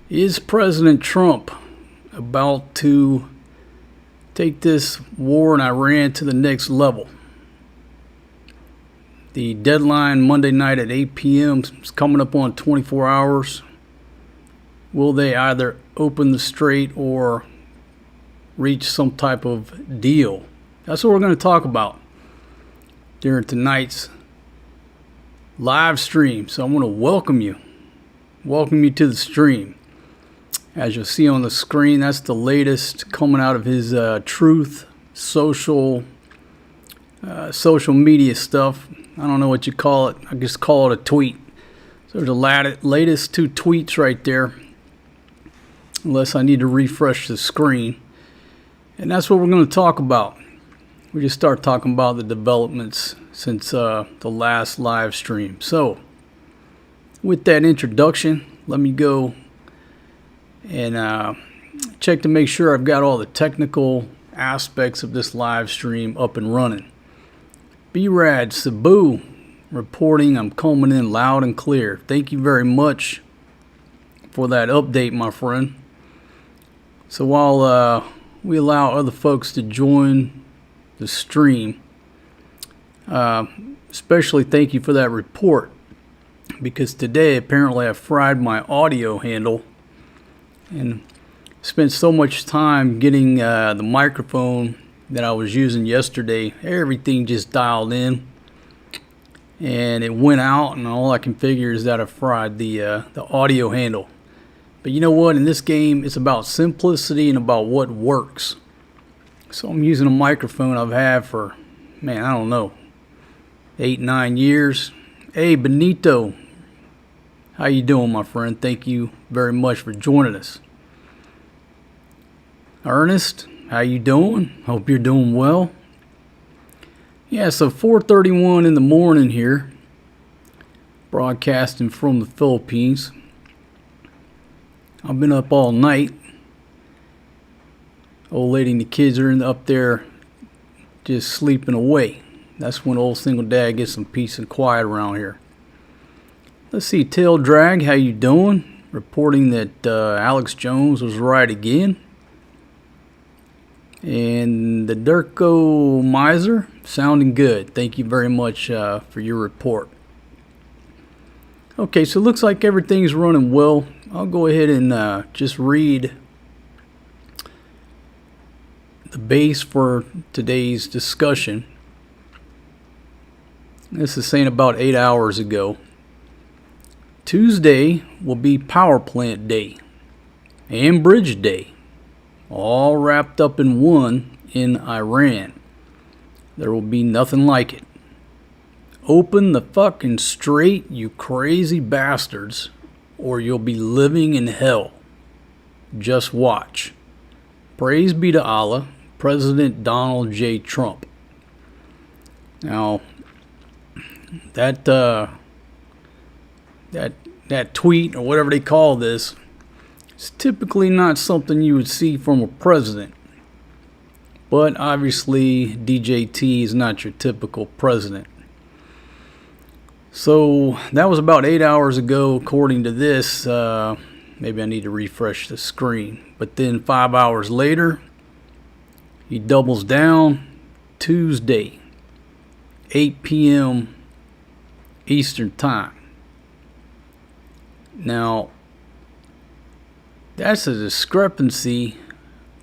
Is President Trump about to take this war in Iran to the next level? The deadline Monday night at 8 p.m. is coming up on 24 hours. Will they either open the strait or reach some type of deal? That's what we're going to talk about during tonight's live stream. So I'm going to welcome you to the stream. As you'll see on the screen, that's the latest coming out of his Truth social media stuff. I don't know what you call it. I just call it a tweet. So there's the latest two tweets right there. Unless I need to refresh the screen. And that's what we're going to talk about. We just start talking about the developments since the last live stream. So, with that introduction, let me go and check to make sure I've got all the technical aspects of this live stream up and running. B-Rad Cebu reporting I'm coming in loud and clear. Thank you very much for that update, my friend. So while we allow other folks to join the stream, especially thank you for that report, because today apparently I fried my audio handle and spent so much time getting the microphone that I was using yesterday. Everything just dialed in and it went out, and all I can figure is that I fried the audio handle. But you know what? In this game, it's about simplicity and about what works. So I'm using a microphone I've had for, I don't know, 8-9 years. Hey, Benito. How you doing, my friend? Thank you very much for joining us. Ernest, how you doing? Hope you're doing well. Yeah, so 4:31 in the morning here. Broadcasting from the Philippines. I've been up all night. Old lady and the kids are up there just sleeping away. That's when old single dad gets some peace and quiet around here. Let's see, Tail Drag, how you doing? Reporting that Alex Jones was right again. And the Durko Miser, sounding good. Thank you very much for your report. Okay, so it looks like everything's running well. I'll go ahead and just read the base for today's discussion. This is saying about 8 hours ago. Tuesday will be power plant day and bridge day, all wrapped up in one in Iran. There will be nothing like it. Open the fucking strait, you crazy bastards, or you'll be living in hell. Just watch. Praise be to Allah, President Donald J. Trump. Now, that tweet, or whatever they call this, is typically not something you would see from a president. But obviously, DJT is not your typical president. So that was about 8 hours ago, according to this. Maybe I need to refresh the screen. But then 5 hours later, he doubles down. Tuesday, 8 p.m. Eastern Time. Now, that's a discrepancy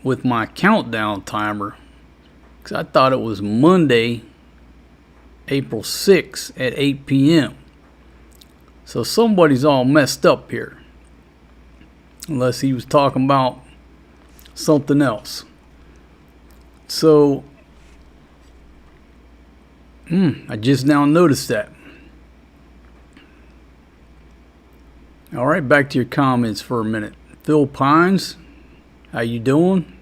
with my countdown timer, because I thought it was Monday, April 6th at 8 p.m. So somebody's all messed up here. Unless he was talking about something else. So, I just now noticed that. All right, back to your comments for a minute. Phil Pines, how you doing?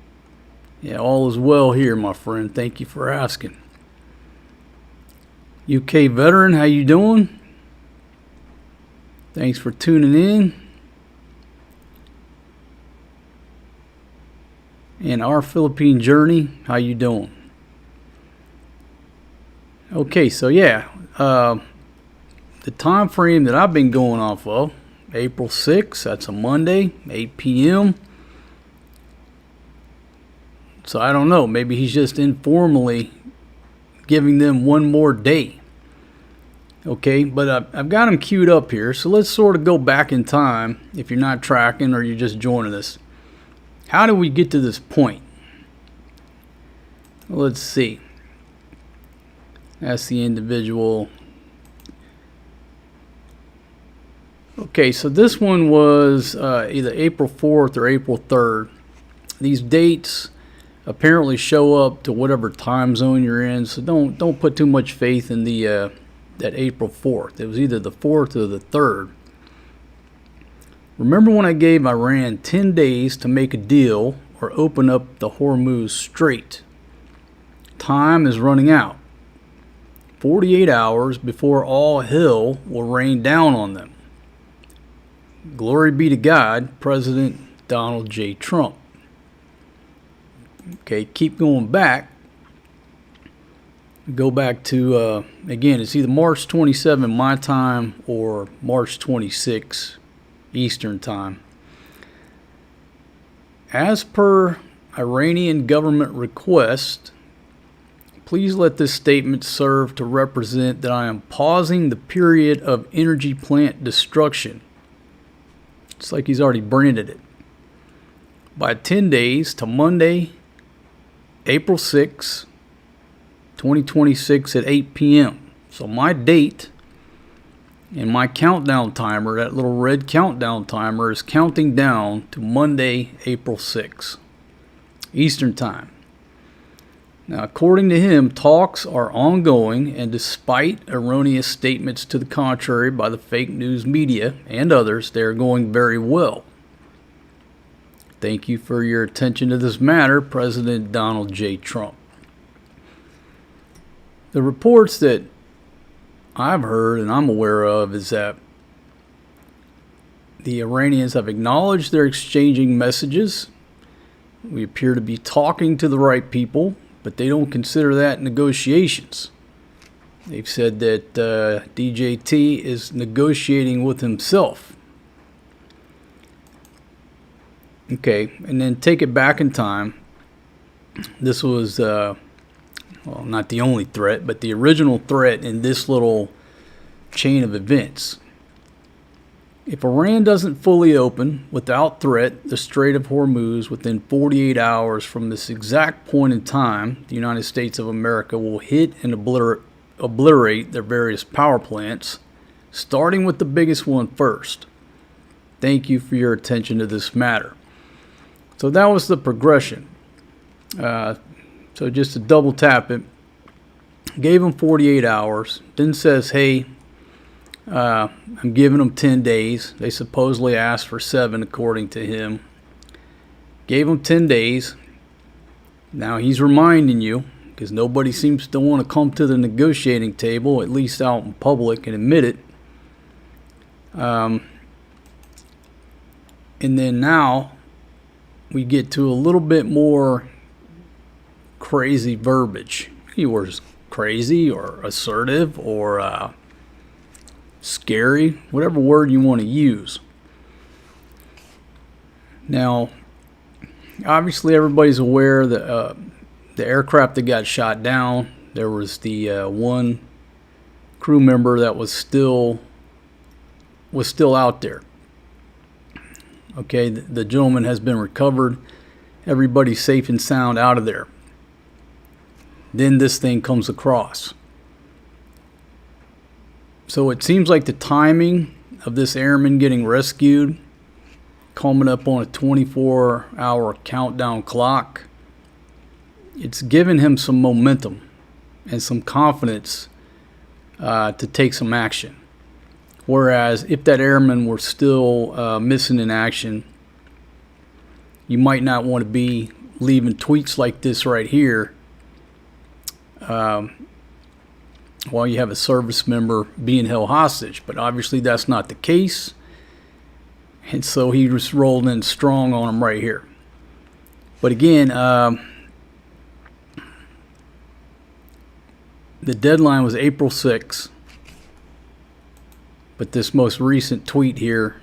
Yeah, all is well here, my friend. Thank you for asking. UK veteran, how you doing? Thanks for tuning in. And our Philippine journey, how you doing? Okay, so yeah, the time frame that I've been going off of April 6th. That's a Monday, 8 p.m. So I don't know. Maybe he's just informally giving them one more day. Okay, but I've got them queued up here. So let's sort of go back in time if you're not tracking or you're just joining us. How did we get to this point? Let's see. That's the individual. Okay, so this one was either April 4th or April 3rd. These dates apparently show up to whatever time zone you're in, so don't put too much faith in the that April 4th. It was either the 4th or the 3rd. Remember when I gave Iran 10 days to make a deal or open up the Hormuz Strait? Time is running out. 48 hours before all hell will rain down on them. Glory be to God, President Donald J. Trump. Okay, keep going back. Go back to, again, it's either March 27 my time or March 26 Eastern time. As per Iranian government request, please let this statement serve to represent that I am pausing the period of energy plant destruction. It's like he's already branded it. By 10 days to Monday, April 6, 2026 at 8 p.m. So my date and my countdown timer, that little red countdown timer, is counting down to Monday, April 6, Eastern time. Now, according to him, talks are ongoing, and despite erroneous statements to the contrary by the fake news media and others, they are going very well. Thank you for your attention to this matter, President Donald J. Trump. The reports that I've heard and I'm aware of is that the Iranians have acknowledged they're exchanging messages. We appear to be talking to the right people, but they don't consider that negotiations. They've said that DJT is negotiating with himself. Okay, and then take it back in time. This was, well, not the only threat, but the original threat in this little chain of events. If Iran doesn't fully open without threat the Strait of Hormuz within 48 hours from this exact point in time, the United States of America will hit and obliterate their various power plants, starting with the biggest one first. Thank you for your attention to this matter. So that was the progression. So just to double tap it, gave them 48 hours, then says, hey, I'm giving them 10 days. They supposedly asked for 7 according to him. Gave them 10 days. Now he's reminding you, because nobody seems to want to come to the negotiating table, at least out in public, and admit it. And then now we get to a little bit more crazy verbiage. Keywords crazy or assertive or scary, whatever word you want to use. Now, obviously everybody's aware that the aircraft that got shot down, there was the one crew member that was still out there. Okay, the gentleman has been recovered. Everybody's safe and sound out of there. Then this thing comes across. So it seems like the timing of this airman getting rescued, coming up on a 24-hour countdown clock, it's given him some momentum and some confidence to take some action. Whereas if that airman were still missing in action, you might not want to be leaving tweets like this right here while you have a service member being held hostage. But obviously that's not the case. And so he just rolled in strong on him right here. But again, the deadline was April 6th. But this most recent tweet here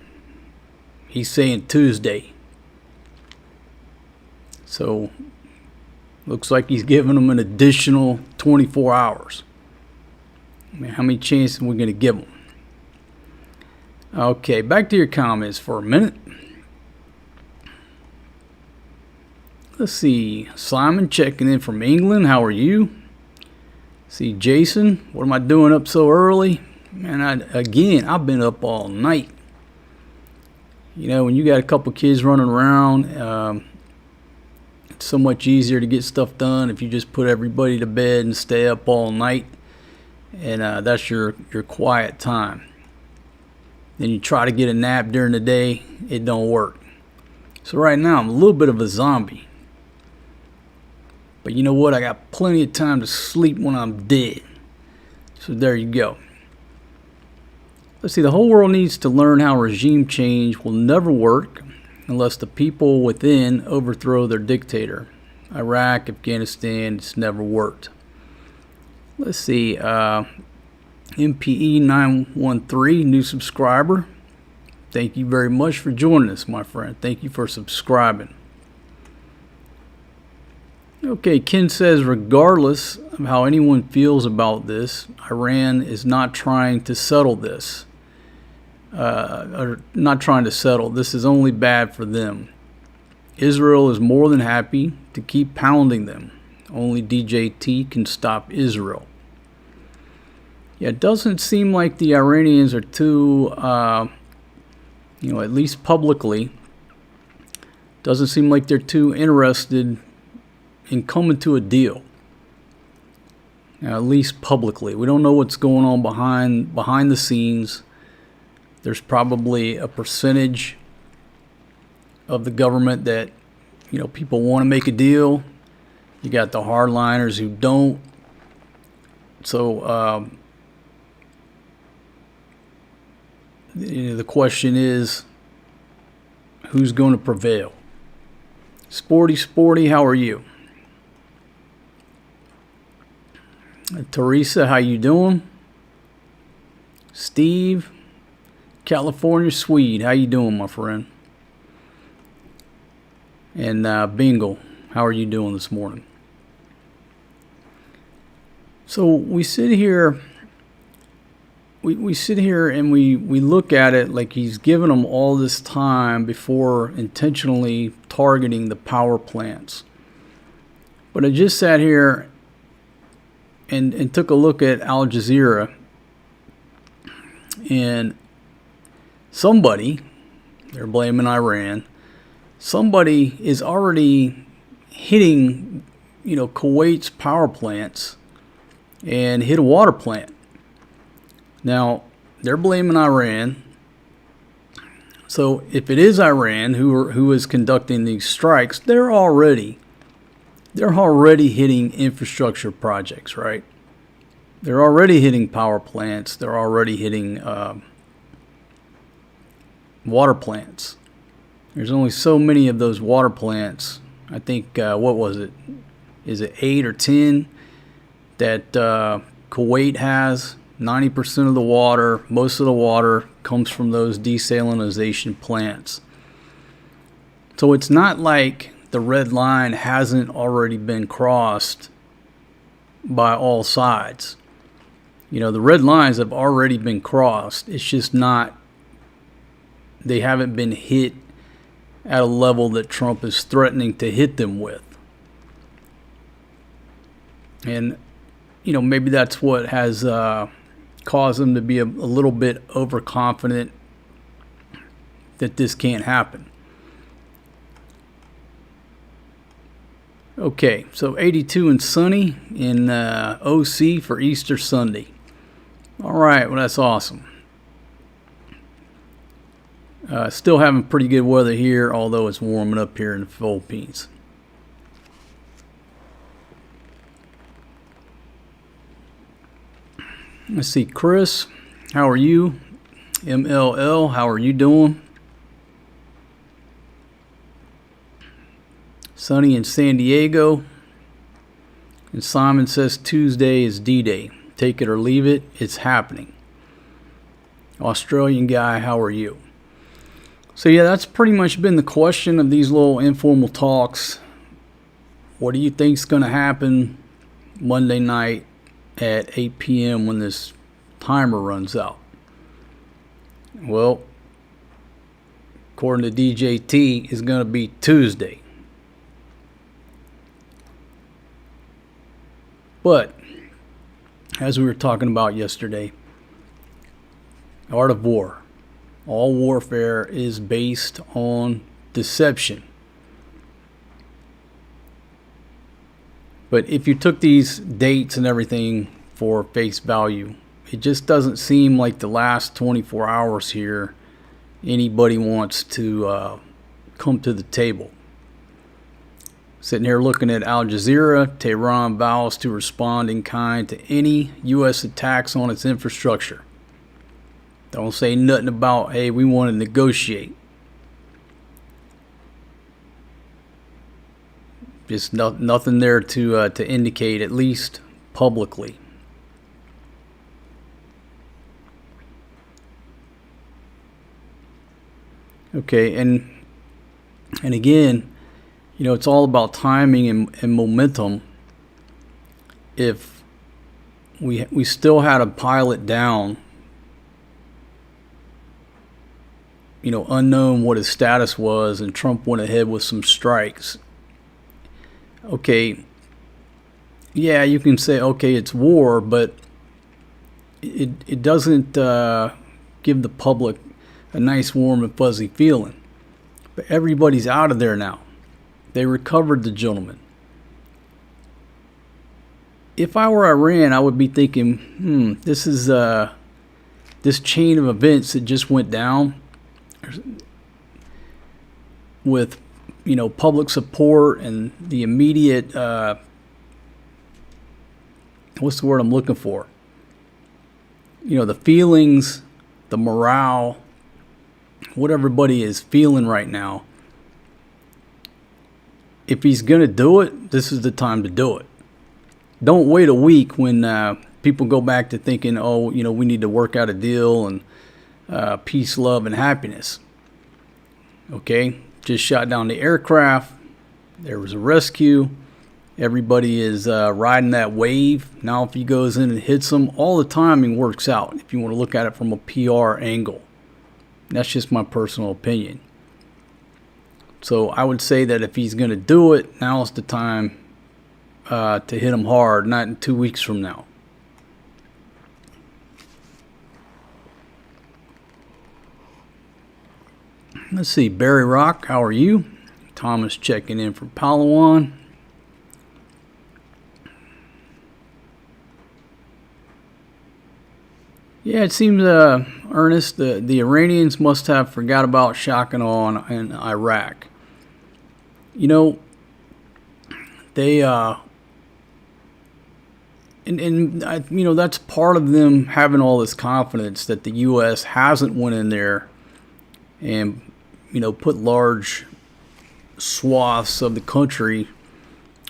He's saying Tuesday. So looks like he's giving them an additional 24 hours. I mean, how many chances are we going to give them? Okay, back to your comments for a minute. Let's see. Simon checking in from England. How are you? See, Jason, what am I doing up so early? Man, I've been up all night. You know, when you got a couple kids running around, it's so much easier to get stuff done if you just put everybody to bed and stay up all night. And that's your quiet time. Then you try to get a nap during the day, it don't work. So right now I'm a little bit of a zombie. But you know what? I got plenty of time to sleep when I'm dead. So there you go. Let's see, the whole world needs to learn how regime change will never work unless the people within overthrow their dictator. Iraq, Afghanistan, it's never worked. Let's see, MPE 913, new subscriber. Thank you very much for joining us, my friend. Thank you for subscribing. Okay, Ken says, regardless of how anyone feels about this, Iran is not trying to settle this. Or not trying to settle. This is only bad for them. Israel is more than happy to keep pounding them. Only DJT can stop Israel. Yeah, it doesn't seem like the Iranians are too, at least publicly, doesn't seem like they're too interested in coming to a deal. Now, at least publicly. We don't know what's going on behind the scenes. There's probably a percentage of the government that, people want to make a deal. You got the hardliners who don't. So, the question is, who's going to prevail? Sporty, how are you? Teresa, how you doing? Steve, California Swede, how you doing, my friend? And Bingle, how are you doing this morning? So we sit here. We sit here and we look at it like he's given them all this time before intentionally targeting the power plants. But I just sat here and took a look at Al Jazeera, and somebody, they're blaming Iran, somebody is already hitting, Kuwait's power plants and hit a water plant. Now, they're blaming Iran. So if it is Iran who is conducting these strikes, they're already hitting infrastructure projects, right? They're already hitting power plants. They're already hitting water plants. There's only so many of those water plants. I think, what was it? Is it 8 or 10 that Kuwait has? 90% of the water, most of the water comes from those desalination plants. So it's not like the red line hasn't already been crossed by all sides. The red lines have already been crossed. It's just not, they haven't been hit at a level that Trump is threatening to hit them with. And, maybe that's what has caused them to be a little bit overconfident that this can't happen. Okay, so 82 and sunny in OC for Easter Sunday. All right, well, that's awesome. Still having pretty good weather here, although it's warming up here in the Philippines. Let's see, Chris, how are you? MLL, how are you doing? Sunny in San Diego. And Simon says Tuesday is D-Day. Take it or leave it, it's happening. Australian guy, how are you? So yeah, that's pretty much been the question of these little informal talks. What do you think's going to happen Monday night at 8 p.m. when this timer runs out? Well, according to DJT, it's going to be Tuesday. But as we were talking about yesterday, art of war. All warfare is based on deception. But if you took these dates and everything for face value, it just doesn't seem like the last 24 hours here anybody wants to come to the table. Sitting here looking at Al Jazeera, Tehran vows to respond in kind to any U.S. attacks on its infrastructure. Don't say nothing about, hey, we want to negotiate. Just nothing there to indicate, at least publicly. Okay, and again, you know, it's all about timing and momentum. If we still had a pilot down, you know, unknown what his status was, and Trump went ahead with some strikes. Okay, yeah, you can say, okay, it's war, but it doesn't give the public a nice, warm, and fuzzy feeling. But everybody's out of there now. They recovered the gentleman. If I were Iran, I would be thinking, this is this chain of events that just went down with, you know, public support and the immediate what's the word I'm looking for? You know, the feelings, the morale, what everybody is feeling right now. If he's going to do it, this is the time to do it. Don't wait a week when people go back to thinking, oh, you know, we need to work out a deal and peace, love, and happiness. Okay, just shot down the aircraft. There was a rescue. Everybody is riding that wave. Now if he goes in and hits them, all the timing works out if you want to look at it from a PR angle. That's just my personal opinion. So I would say that if he's going to do it, now's the time to hit him hard, not in 2 weeks from now. Let's see, Barry Rock, how are you? Thomas checking in from Palawan. Yeah, it seems, Ernest, the Iranians must have forgot about shock and awe in Iraq. You know, they, you know, that's part of them having all this confidence that the U.S. hasn't went in there and, you know, put large swaths of the country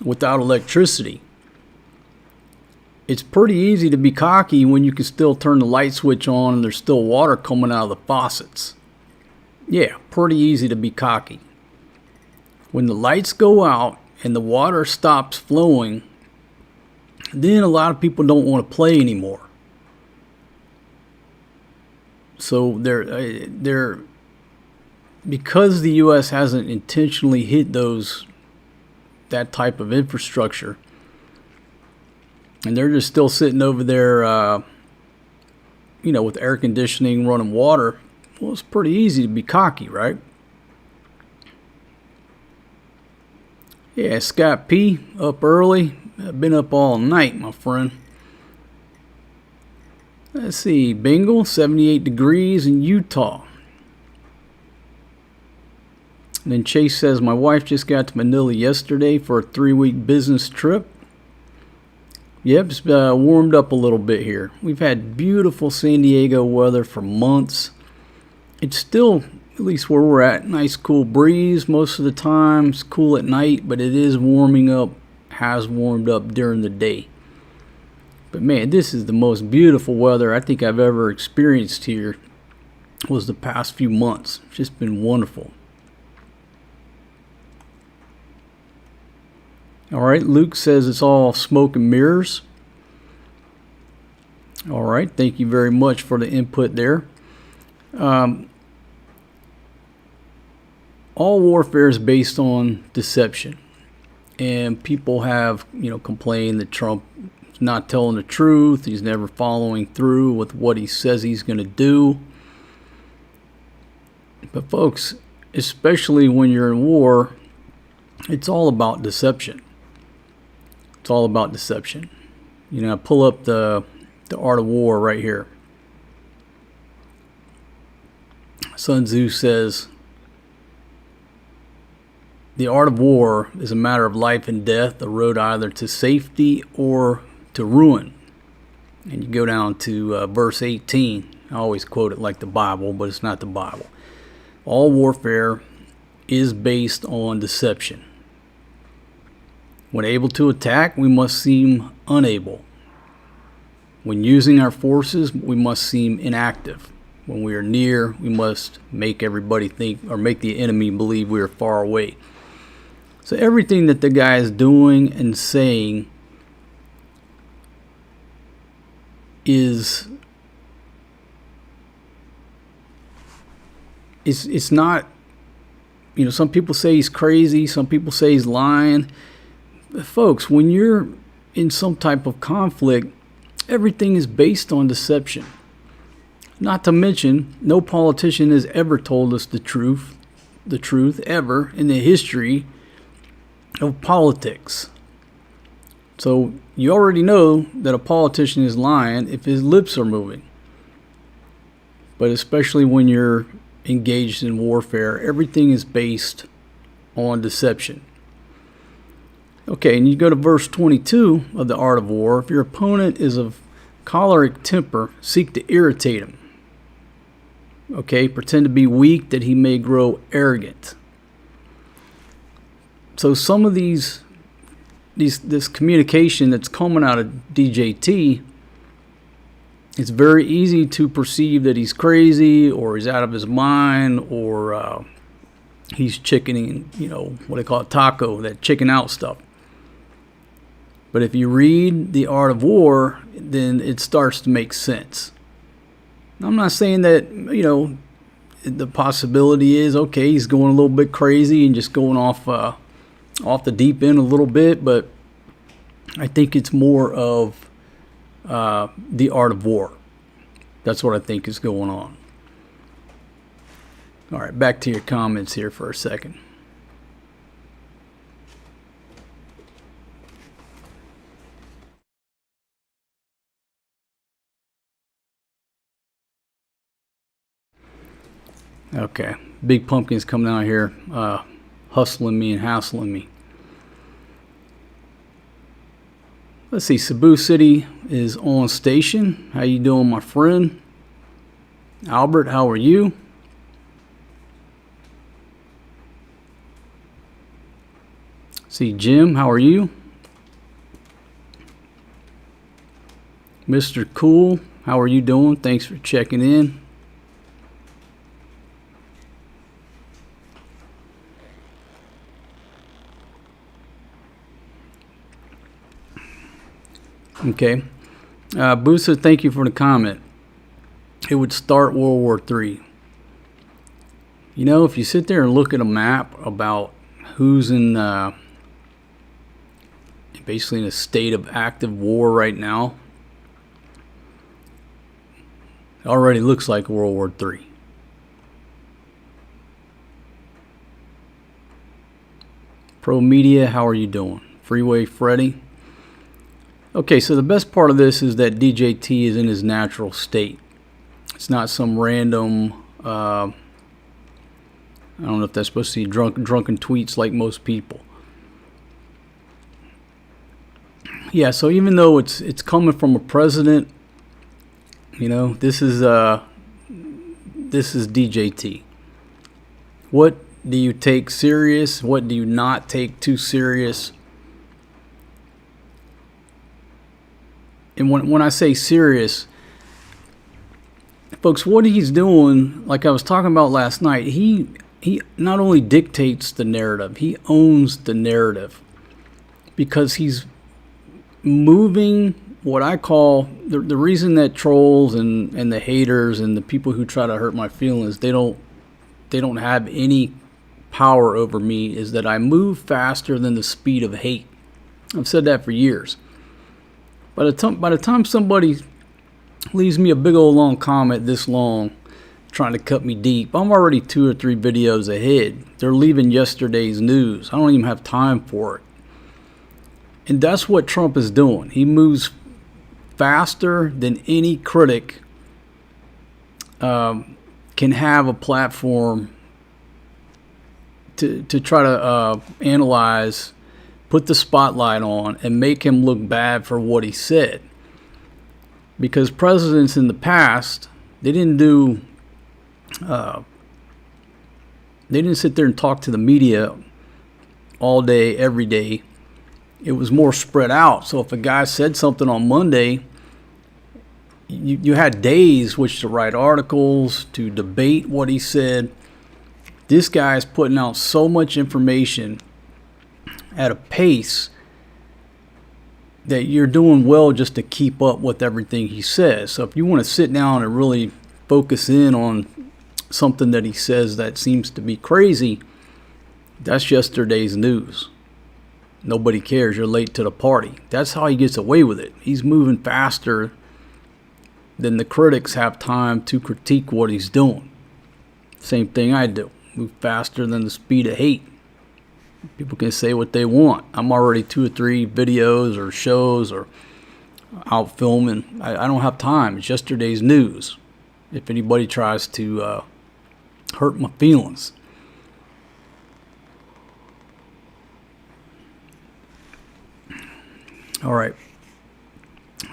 without electricity. It's pretty easy to be cocky when you can still turn the light switch on and there's still water coming out of the faucets. Yeah, pretty easy to be cocky. When the lights go out and the water stops flowing, then a lot of people don't want to play anymore. So they're because the U.S. hasn't intentionally hit that type of infrastructure, and they're just still sitting over there, you know, with air conditioning, running water. Well, it's pretty easy to be cocky, right? Yeah, Scott P. up early. I've been up all night, my friend. Let's see, Bengal, 78 degrees in Utah. And then Chase says, my wife just got to Manila yesterday for a 3-week business trip. Yep, it's warmed up a little bit here. We've had beautiful San Diego weather for months. It's still, at least where we're at, nice cool breeze most of the time. It's cool at night, but it is warming up, has warmed up during the day. But man, this is the most beautiful weather I think I've ever experienced here was the past few months. It's just been wonderful. All right, Luke says it's all smoke and mirrors. All right, thank you very much for the input there. All warfare is based on deception, and people have, complained that Trump is not telling the truth. He's never following through with what he says he's going to do. But folks, especially when you're in war, it's all about deception. It's all about deception. I pull up the Art of War right here. Sun Tzu says, the art of war is a matter of life and death, a road either to safety or to ruin. And you go down to verse 18. I always quote it like the Bible, but it's not the Bible. All warfare is based on deception. When able to attack, we must seem unable. When using our forces, we must seem inactive. When we are near, we must make everybody think, or make the enemy believe we are far away. So everything that the guy is doing and saying is, it's not, some people say he's crazy, some people say he's lying. But folks, when you're in some type of conflict, everything is based on deception. Not to mention, no politician has ever told us the truth ever in the history of politics. So you already know that a politician is lying if his lips are moving. But especially when you're engaged in warfare, everything is based on deception. Okay, and you go to verse 22 of the Art of War. If your opponent is of choleric temper, seek to irritate him. Okay, pretend to be weak that he may grow arrogant. So some of this communication that's coming out of DJT, it's very easy to perceive that he's crazy or he's out of his mind or he's chickening, what they call it, taco, that chicken out stuff. But if you read The Art of War, then it starts to make sense. I'm not saying that, the possibility is, okay, he's going a little bit crazy and just going off the deep end a little bit, but I think it's more of The Art of War. That's what I think is going on. All right, back to your comments here for a second. Okay, Big Pumpkin's coming out here, hustling me and hassling me. Let's see, Cebu City is on station. How you doing, my friend? Albert, how are you? See, Jim, how are you? Mr. Cool, how are you doing? Thanks for checking in. Okay. Boosa, thank you for the comment. It would start World War III. If you sit there and look at a map about who's basically in a state of active war right now, it already looks like World War III. Pro Media, how are you doing? Freeway Freddy. Okay, so the best part of this is that DJT is in his natural state. It's not some random, I don't know if that's supposed to be drunken tweets like most people. Yeah, so even though it's coming from a president, this is DJT. What do you take serious? What do you not take too serious? And when I say serious, Folks, what he's doing, like I was talking about last night, he not only dictates the narrative, he owns the narrative, because he's moving what I call the reason that trolls and the haters and the people who try to hurt my feelings, they don't have any power over me, is that I move faster than the speed of hate. I've said that for years. By the time somebody leaves me a big old long comment this long trying to cut me deep, I'm already 2 or 3 videos ahead. They're leaving yesterday's news. I don't even have time for it. And that's what Trump is doing. He moves faster than any critic can have a platform to try to analyze, put the spotlight on, and make him look bad for what he said. Because presidents in the past, they didn't sit there and talk to the media all day, every day. It was more spread out. So if a guy said something on Monday, you had days which to write articles, to debate what he said. This guy's putting out so much information at a pace that you're doing well just to keep up with everything he says. So if you want to sit down and really focus in on something that he says that seems to be crazy, that's yesterday's news. Nobody cares. You're late to the party. That's how he gets away with it. He's moving faster than the critics have time to critique what he's doing. Same thing I do. Move faster than the speed of hate. People can say what they want. I'm already 2 or 3 videos or shows or out filming. I don't have time. It's yesterday's news. If anybody tries to hurt my feelings. All right.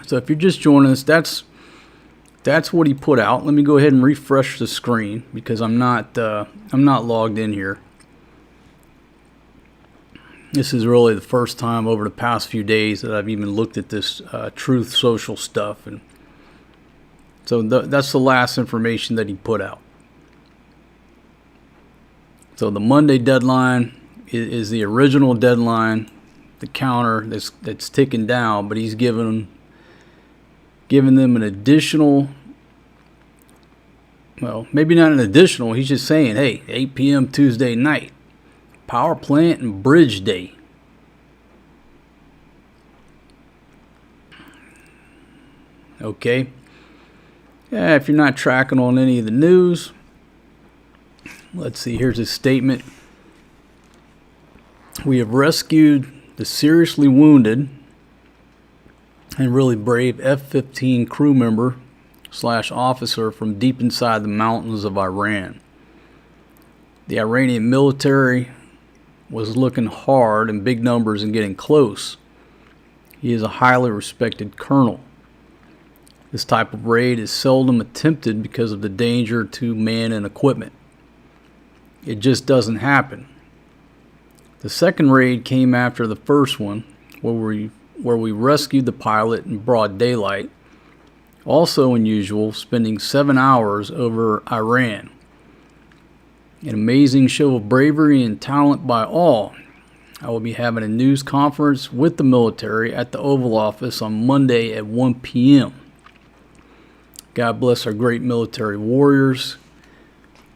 So if you're just joining us, that's what he put out. Let me go ahead and refresh the screen because I'm not logged in here. This is really the first time over the past few days that I've even looked at this Truth Social stuff, and so that's the last information that he put out. So the Monday deadline is the original deadline, the counter that's ticking down, but he's giving them an additional, well, maybe not an additional, he's just saying, hey, 8 p.m. Tuesday night, power plant and bridge day. Okay. Yeah, if you're not tracking on any of the news, let's see, here's his statement. We have rescued the seriously wounded and really brave F-15 crew member / officer from deep inside the mountains of Iran. The Iranian military was looking hard in big numbers and getting close. He is a highly respected colonel. This type of raid is seldom attempted because of the danger to man and equipment. It just doesn't happen. The second raid came after the first one, where we rescued the pilot in broad daylight. Also unusual, spending 7 hours over Iran. An amazing show of bravery and talent by all. I will be having a news conference with the military at the Oval Office on Monday at 1 p.m. God bless our great military warriors.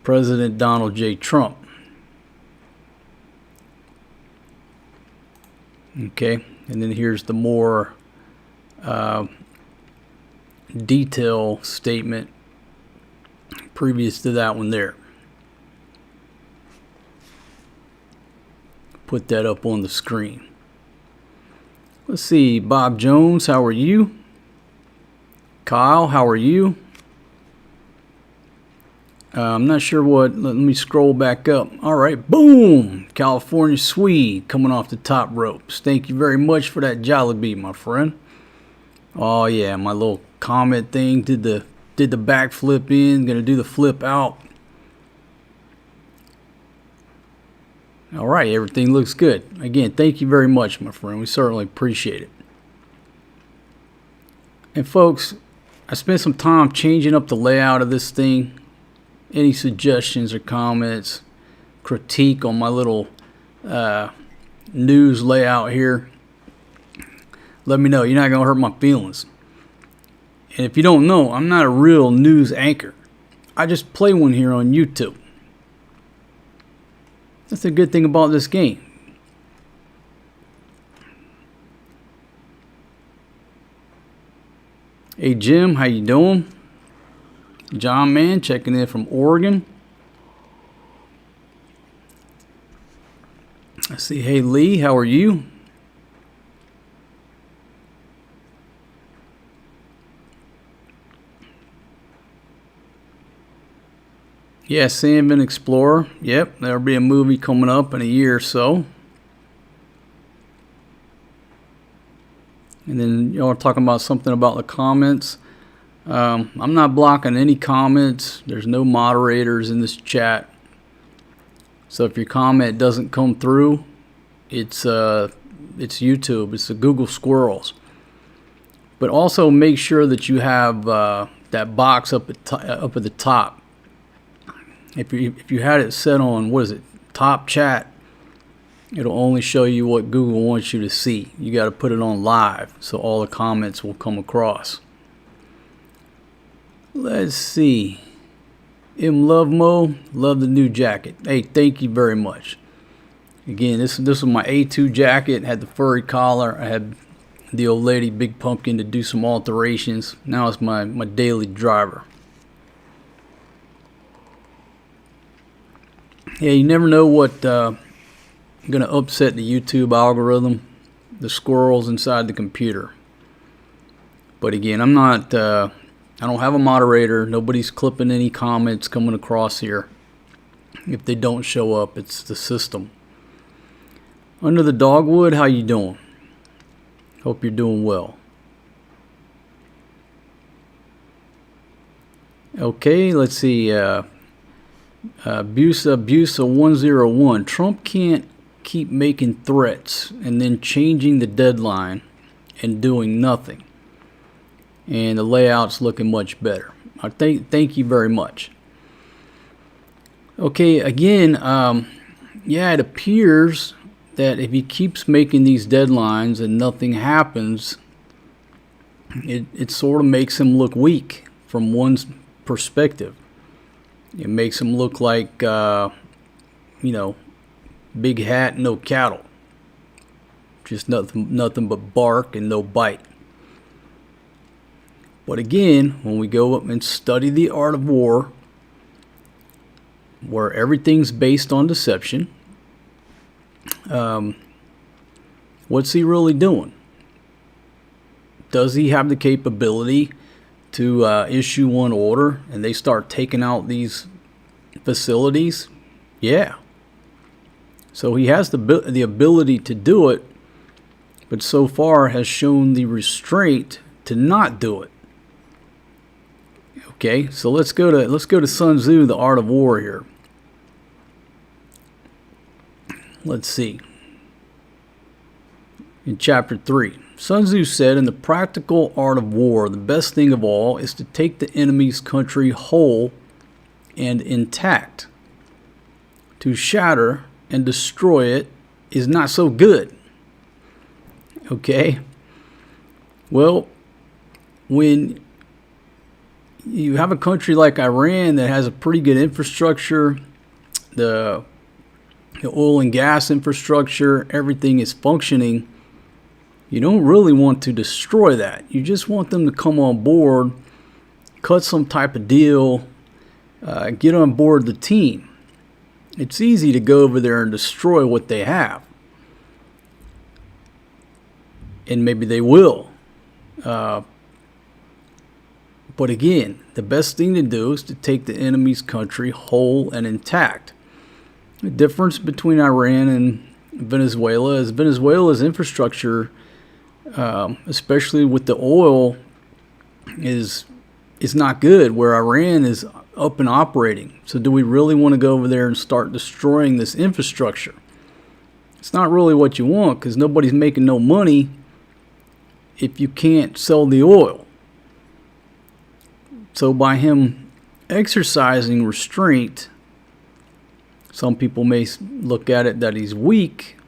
President Donald J. Trump. Okay, and then here's the more detailed statement previous to that one there. Put that up on the screen. Let's see, Bob Jones, how are you? Kyle, how are you? I'm not sure what, let me scroll back up. All right, boom! California Swede coming off the top ropes. Thank you very much for that Jollibee, my friend. Oh yeah, my little comment thing, did the backflip in, gonna do the flip out. All right, everything looks good. Again, thank you very much, my friend. We certainly appreciate it. And folks, I spent some time changing up the layout of this thing. Any suggestions or comments, critique on my little news layout here, let me know. You're not going to hurt my feelings. And if you don't know, I'm not a real news anchor. I just play one here on YouTube. That's the good thing about this game. Hey Jim, how you doing? John Man checking in from Oregon. I see. Hey Lee, how are you? Yeah, Sandman Explorer. Yep, there'll be a movie coming up in a year or so. And then y'all are talking about something about the comments. I'm not blocking any comments. There's no moderators in this chat. So if your comment doesn't come through, it's YouTube. It's the Google Squirrels. But also make sure that you have that box up at the top. If you had it set on, what is it, top chat, it'll only show you what Google wants you to see. You got to put it on live so all the comments will come across. Let's see. Love Mo, love the new jacket. Hey, thank you very much. Again, this was my A2 jacket. Had the furry collar. I had the old lady Big Pumpkin to do some alterations. Now it's my daily driver. Yeah, you never know what going to upset the YouTube algorithm, the squirrels inside the computer. But again, I'm not, I don't have a moderator. Nobody's clipping any comments coming across here. If they don't show up, it's the system. Under the Dogwood, how you doing? Hope you're doing well. Okay, let's see. Abusa 101. Trump can't keep making threats and then changing the deadline and doing nothing. And the layout's looking much better. Thank you very much. Okay, again, yeah, it appears that if he keeps making these deadlines and nothing happens, it sort of makes him look weak from one's perspective. It makes him look like, big hat, no cattle. Just nothing but bark and no bite. But again, when we go up and study the art of war, where everything's based on deception, what's he really doing? Does he have the capability to issue one order and they start taking out these facilities? Yeah. So he has the ability to do it, but so far has shown the restraint to not do it. Okay, so let's go to Sun Tzu, the Art of War here. Let's see. In chapter 3, Sun Tzu said, in the practical art of war, the best thing of all is to take the enemy's country whole and intact. To shatter and destroy it is not so good. Okay? Well, when you have a country like Iran that has a pretty good infrastructure, the oil and gas infrastructure, everything is functioning, you don't really want to destroy that. You just want them to come on board, cut some type of deal, get on board the team. It's easy to go over there and destroy what they have. And maybe they will. But again, the best thing to do is to take the enemy's country whole and intact. The difference between Iran and Venezuela is Venezuela's infrastructure, especially with the oil, is not good, where Iran is up and operating. So do we really want to go over there and start destroying this infrastructure? It's not really what you want, because nobody's making no money if you can't sell the oil. So by him exercising restraint, some people may look at it that he's weak,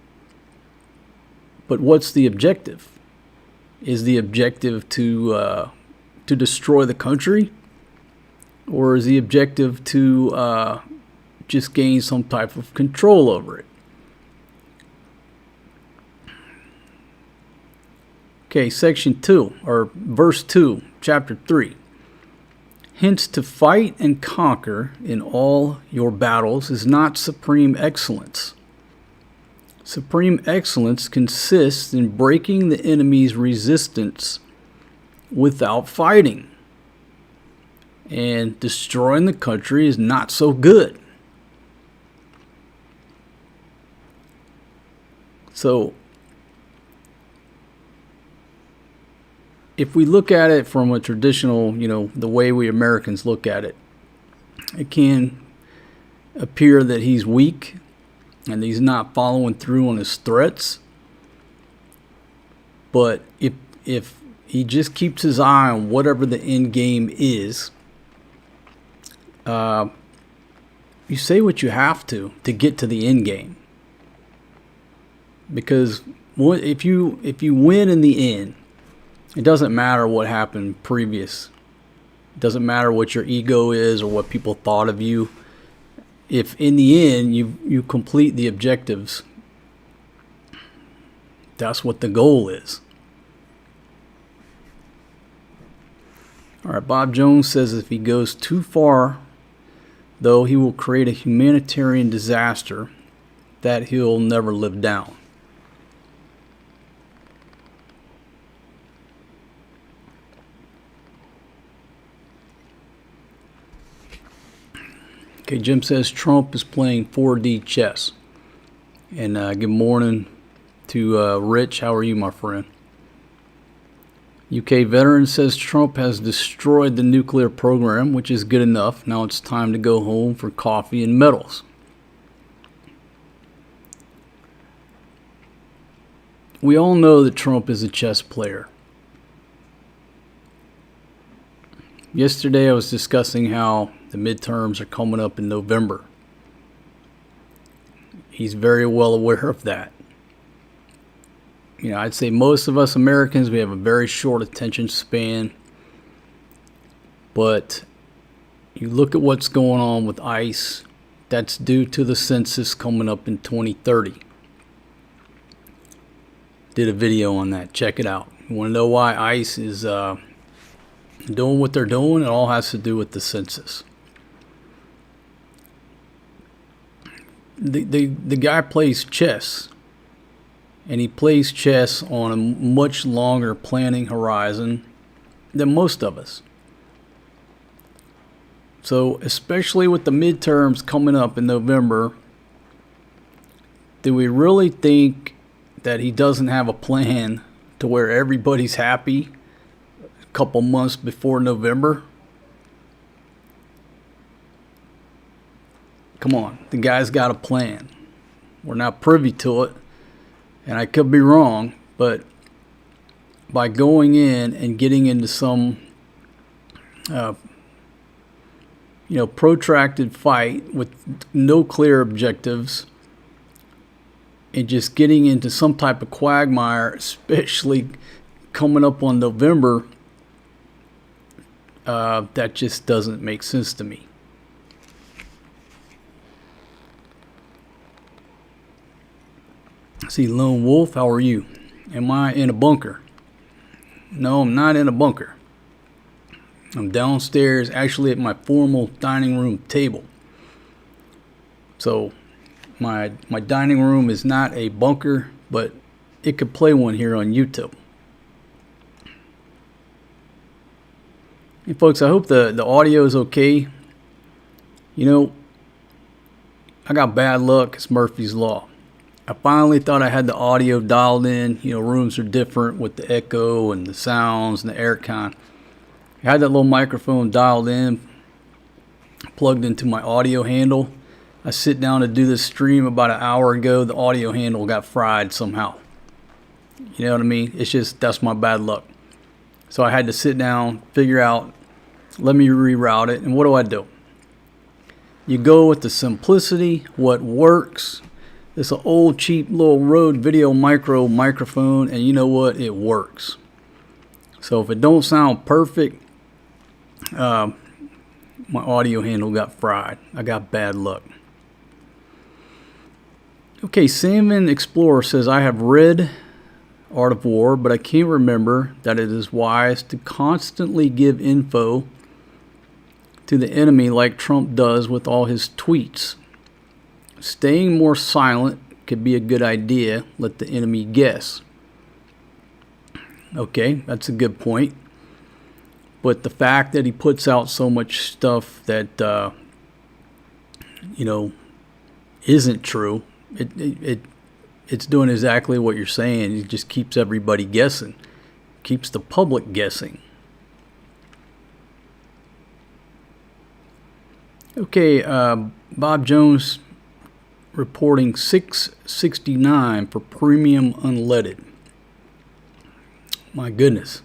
but what's the objective? Is the objective to destroy the country? Or is the objective to just gain some type of control over it? Okay, section 2, or verse 2, chapter 3. Hence, to fight and conquer in all your battles is not supreme excellence. Supreme excellence consists in breaking the enemy's resistance without fighting. And destroying the country is not so good. So, if we look at it from a traditional, the way we Americans look at it, it can appear that he's weak and he's not following through on his threats. But if he just keeps his eye on whatever the end game is, you say what you have to get to the end game. Because if you win in the end, it doesn't matter what happened previous. It doesn't matter what your ego is or what people thought of you. If in the end you complete the objectives, that's what the goal is. All right, Bob Jones says if he goes too far, though, he will create a humanitarian disaster that he'll never live down. Okay, Jim says Trump is playing 4D chess. And good morning to Rich. How are you, my friend? UK veteran says Trump has destroyed the nuclear program, which is good enough. Now it's time to go home for coffee and medals. We all know that Trump is a chess player. Yesterday I was discussing how the midterms are coming up in November. He's very well aware of that. I'd say most of us Americans, we have a very short attention span. But you look at what's going on with ICE, that's due to the census coming up in 2030. Did a video on that. Check it out. You want to know why ICE is doing what they're doing? It all has to do with the census. The guy plays chess, and he plays chess on a much longer planning horizon than most of us. So especially with the midterms coming up in November, do we really think that he doesn't have a plan to where everybody's happy a couple months before November? Come on, the guy's got a plan. We're not privy to it, and I could be wrong, but by going in and getting into some protracted fight with no clear objectives and just getting into some type of quagmire, especially coming up on November, that just doesn't make sense to me. See, Lone Wolf, how are you? Am I in a bunker? No, I'm not in a bunker. I'm downstairs, actually at my formal dining room table. So my dining room is not a bunker, but it could play one here on YouTube. Hey folks, I hope the audio is okay. I got bad luck. It's Murphy's Law. I finally thought I had the audio dialed in. Rooms are different with the echo and the sounds and the air con. I had that little microphone dialed in, plugged into my audio handle. I sit down to do this stream about an hour ago. The audio handle got fried somehow. You know what I mean? That's my bad luck. So I had to sit down, figure out Let me reroute it. And what do? You go with the simplicity, what works. It's an old cheap little Rode Video microphone, and you know what? It works. So if it don't sound perfect, my audio handle got fried. I got bad luck. Okay, Salmon Explorer says, I have read Art of War, but I can't remember that it is wise to constantly give info to the enemy like Trump does with all his tweets. Staying more silent could be a good idea. Let the enemy guess. Okay, that's a good point. But the fact that he puts out so much stuff that, isn't true, it's doing exactly what you're saying. It just keeps everybody guessing, keeps the public guessing. Okay, Bob Jones reporting 669 for premium unleaded. My goodness.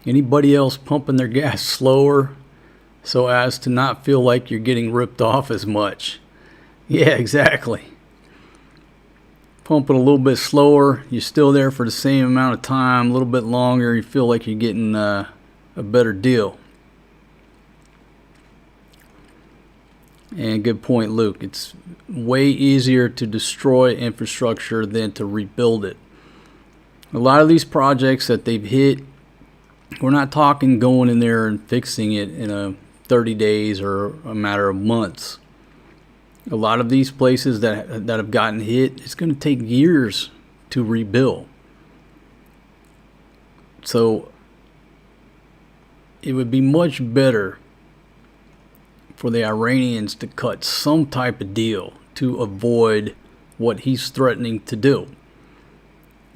Anybody else pumping their gas slower so as to not feel like you're getting ripped off as much? Yeah, exactly. Pump it a little bit slower, you're still there for the same amount of time, a little bit longer, you feel like you're getting a better deal. And good point, Luke. It's way easier to destroy infrastructure than to rebuild it. A lot of these projects that they've hit, we're not talking going in there and fixing it in 30 days or a matter of months. A lot of these places that have gotten hit, it's going to take years to rebuild. So it would be much better for the Iranians to cut some type of deal to avoid what he's threatening to do.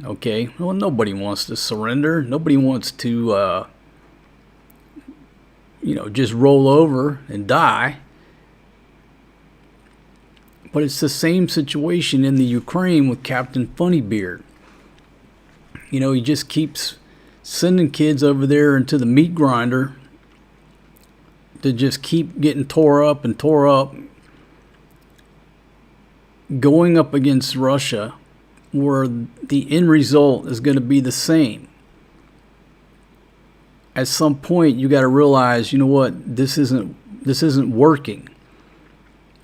Okay, well, nobody wants to surrender. Nobody wants to, just roll over and die. But it's the same situation in the Ukraine with Captain Funnybeard. He just keeps sending kids over there into the meat grinder to just keep getting tore up, going up against Russia, where the end result is going to be the same. At some point, you got to realize, you know what, this isn't working.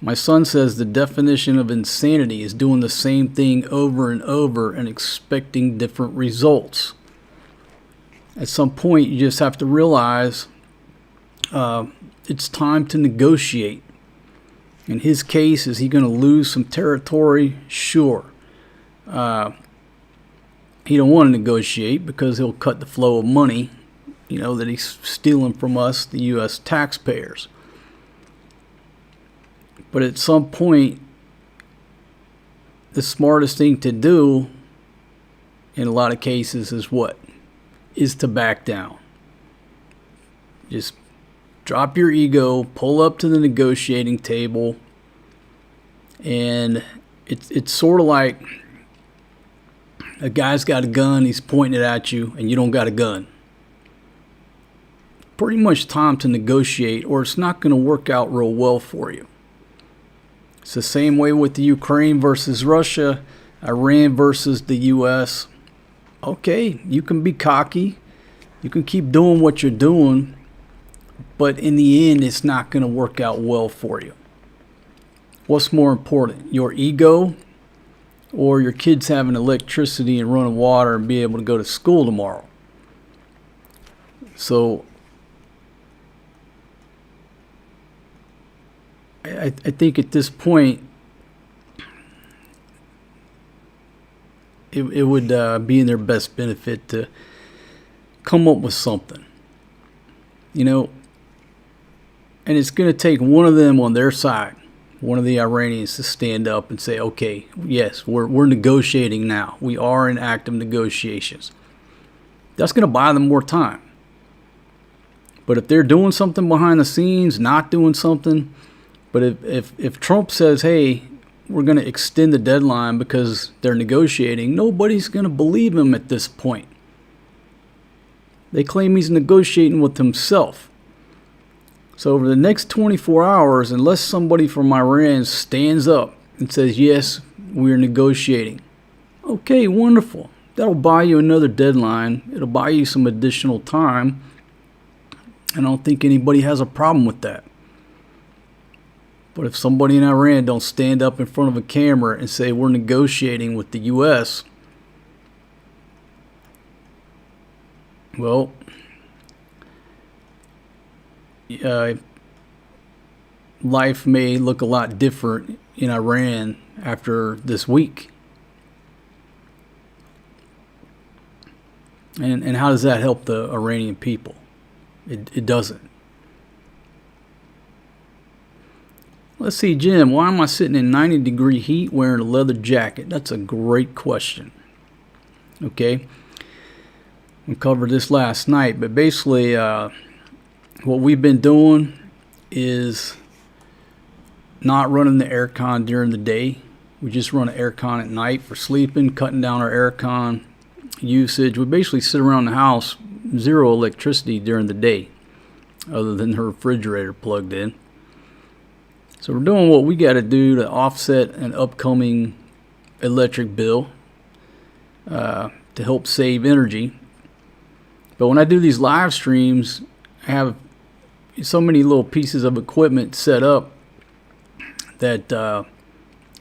My son says the definition of insanity is doing the same thing over and over and expecting different results. At some point, you just have to realize it's time to negotiate. In his case, is he going to lose some territory? Sure. He don't want to negotiate because he'll cut the flow of money, that he's stealing from us, the U.S. taxpayers. But at some point, the smartest thing to do in a lot of cases is what? Is to back down. Just drop your ego, pull up to the negotiating table, and it's sort of like a guy's got a gun, he's pointing it at you, and you don't got a gun. Pretty much time to negotiate, or it's not going to work out real well for you. It's the same way with the Ukraine versus Russia, Iran versus the U.S. Okay, you can be cocky, you can keep doing what you're doing, but in the end, it's not going to work out well for you. What's more important, your ego or your kids having electricity and running water and be able to go to school tomorrow? So I think at this point, it would be in their best benefit to come up with something. And it's going to take one of them on their side, one of the Iranians, to stand up and say, okay, yes, we're negotiating now. We are in active negotiations. That's going to buy them more time. But if they're doing something behind the scenes, not doing something, but if Trump says, hey, we're going to extend the deadline because they're negotiating, nobody's going to believe him at this point. They claim he's negotiating with himself. So over the next 24 hours, unless somebody from Iran stands up and says, yes, we're negotiating. Okay, wonderful. That'll buy you another deadline. It'll buy you some additional time. I don't think anybody has a problem with that. But if somebody in Iran don't stand up in front of a camera and say we're negotiating with the U.S., well, life may look a lot different in Iran after this week. And how does that help the Iranian people? It doesn't. Let's see, Jim, why am I sitting in 90-degree heat wearing a leather jacket? That's a great question. Okay. We covered this last night, but basically what we've been doing is not running the aircon during the day. We just run an aircon at night for sleeping, cutting down our aircon usage. We basically sit around the house, zero electricity during the day, other than the refrigerator plugged in. So we're doing what we got to do to offset an upcoming electric bill to help save energy. But when I do these live streams, I have so many little pieces of equipment set up that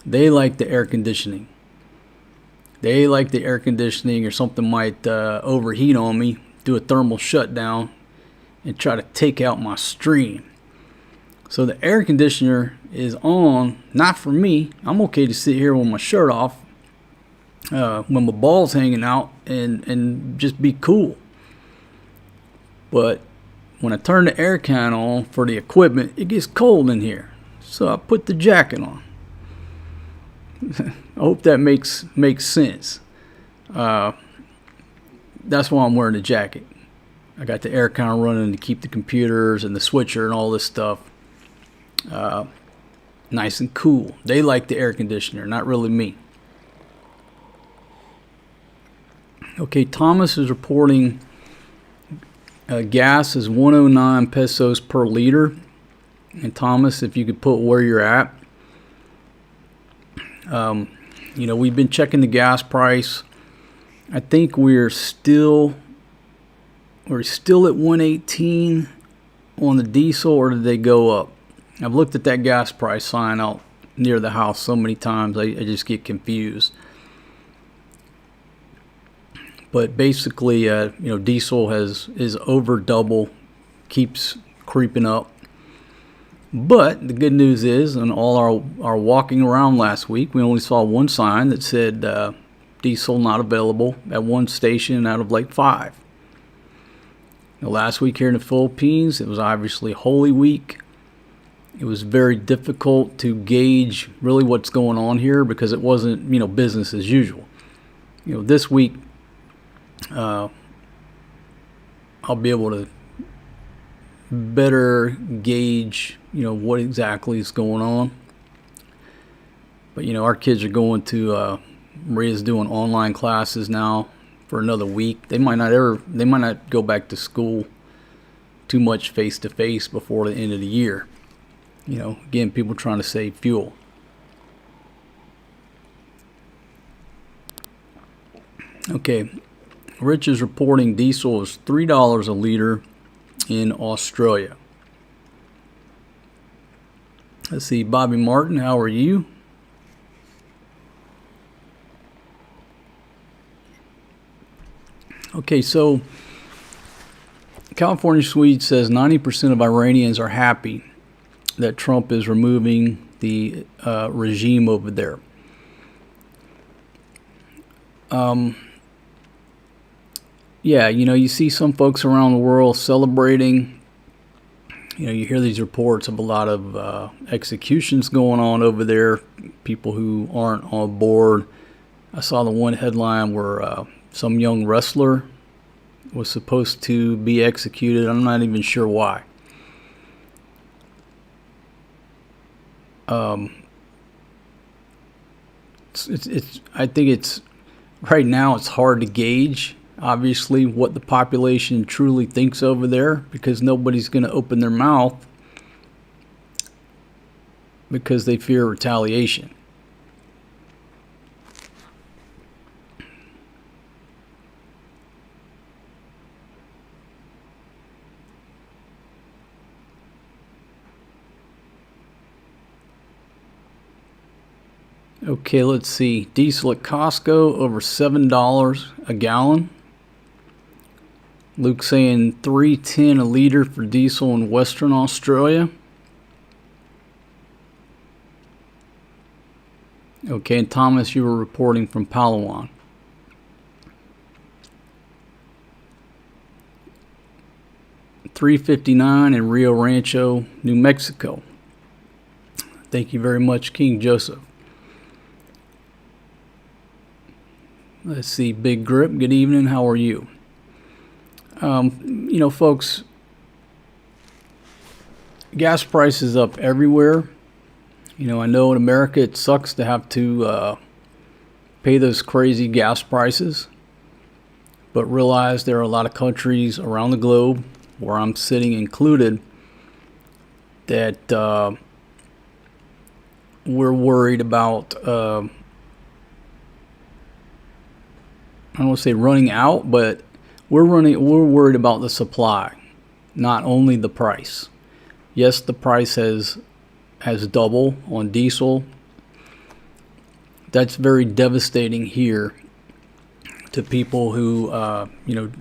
they like the air conditioning. They like the air conditioning, or something might overheat on me, do a thermal shutdown, and try to take out my stream. So the air conditioner is on, not for me. I'm okay to sit here with my shirt off when my balls hanging out and just be cool. But when I turn the aircon on for the equipment, it gets cold in here. So I put the jacket on. I hope that makes sense. That's why I'm wearing the jacket. I got the aircon running to keep the computers and the switcher and all this stuff nice and cool. They like the air conditioner, not really me. Okay, Thomas is reporting gas is 109 pesos per liter. And Thomas, if you could put where you're at. We've been checking the gas price. I think we're still at 118 on the diesel, or did they go up? I've looked at that gas price sign out near the house so many times, I just get confused. But basically, diesel is over double, keeps creeping up. But the good news is, in all our walking around last week, we only saw one sign that said diesel not available at one station out of like 5. Now, last week here in the Philippines, it was obviously Holy Week. It was very difficult to gauge really what's going on here because it wasn't, business as usual. This week, I'll be able to better gauge, what exactly is going on. But, our kids are going to, Maria's doing online classes now for another week. They might not go back to school too much face to face before the end of the year. Again, people trying to save fuel. Okay, Rich is reporting diesel is $3 a liter in Australia. Let's see, Bobby Martin, how are you? Okay, so California Swede says 90% of Iranians are happy that Trump is removing the regime over there. You see some folks around the world celebrating. You hear these reports of a lot of executions going on over there, people who aren't on board. I saw the one headline where some young wrestler was supposed to be executed. I'm not even sure why. I think it's right now it's hard to gauge. obviously what the population truly thinks over there, because nobody's going to open their mouth because they fear retaliation. Okay, let's see. Diesel at Costco over $7 a gallon. Luke saying $3.10 a liter for diesel in Western Australia. Okay, and Thomas, you were reporting from Palawan. $3.59 in Rio Rancho, New Mexico. Thank you very much, King Joseph. Let's see, Big Grip, good evening, how are you? You know, folks, gas prices up everywhere. You know, I know in America it sucks to have to pay those crazy gas prices, but realize there are a lot of countries around the globe, where I'm sitting included, that we're worried about, I don't want to say running out, but we're worried about the supply, not only the price. Yes, the price has doubled on diesel. That's very devastating here to people who, you know,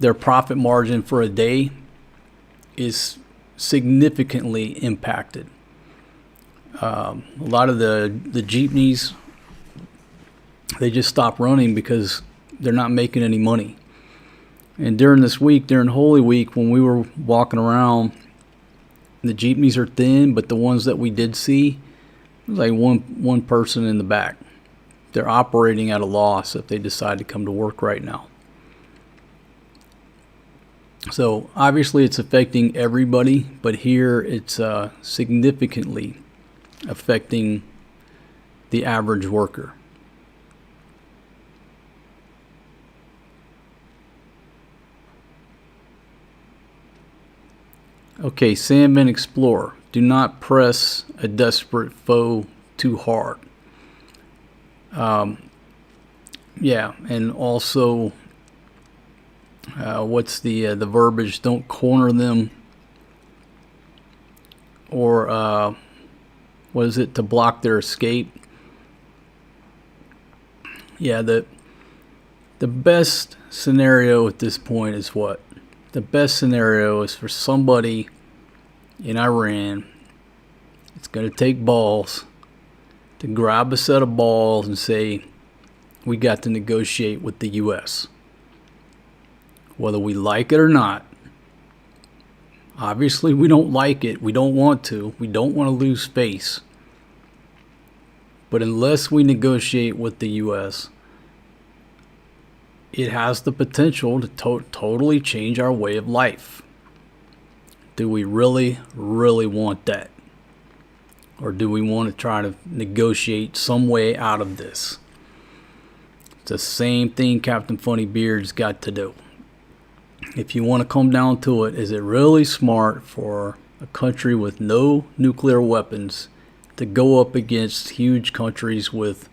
their profit margin for a day is significantly impacted. A lot of the jeepneys, they just stop running because they're not making any money. And during this week, during Holy Week, when we were walking around, the jeepneys are thin, but the ones that we did see, there's like one person in the back. They're operating at a loss if they decide to come to work right now. So obviously it's affecting everybody, but here it's significantly affecting the average worker. Okay, Sandman Explorer. Do not press a desperate foe too hard. Yeah, and also, what's the verbiage? Don't corner them, or what is it, to block their escape? Yeah, the best scenario at this point is what? The best scenario is for somebody in Iran, it's going to take balls to grab a set of balls and say, we got to negotiate with the U.S. Whether we like it or not. Obviously, we don't like it. We don't want to. We don't want to lose face. But unless we negotiate with the U.S., it has the potential to totally change our way of life. Do we really, really want that? Or do we want to try to negotiate some way out of this? It's the same thing Captain Funny Beard's got to do. If you want to come down to it, is it really smart for a country with no nuclear weapons to go up against huge countries with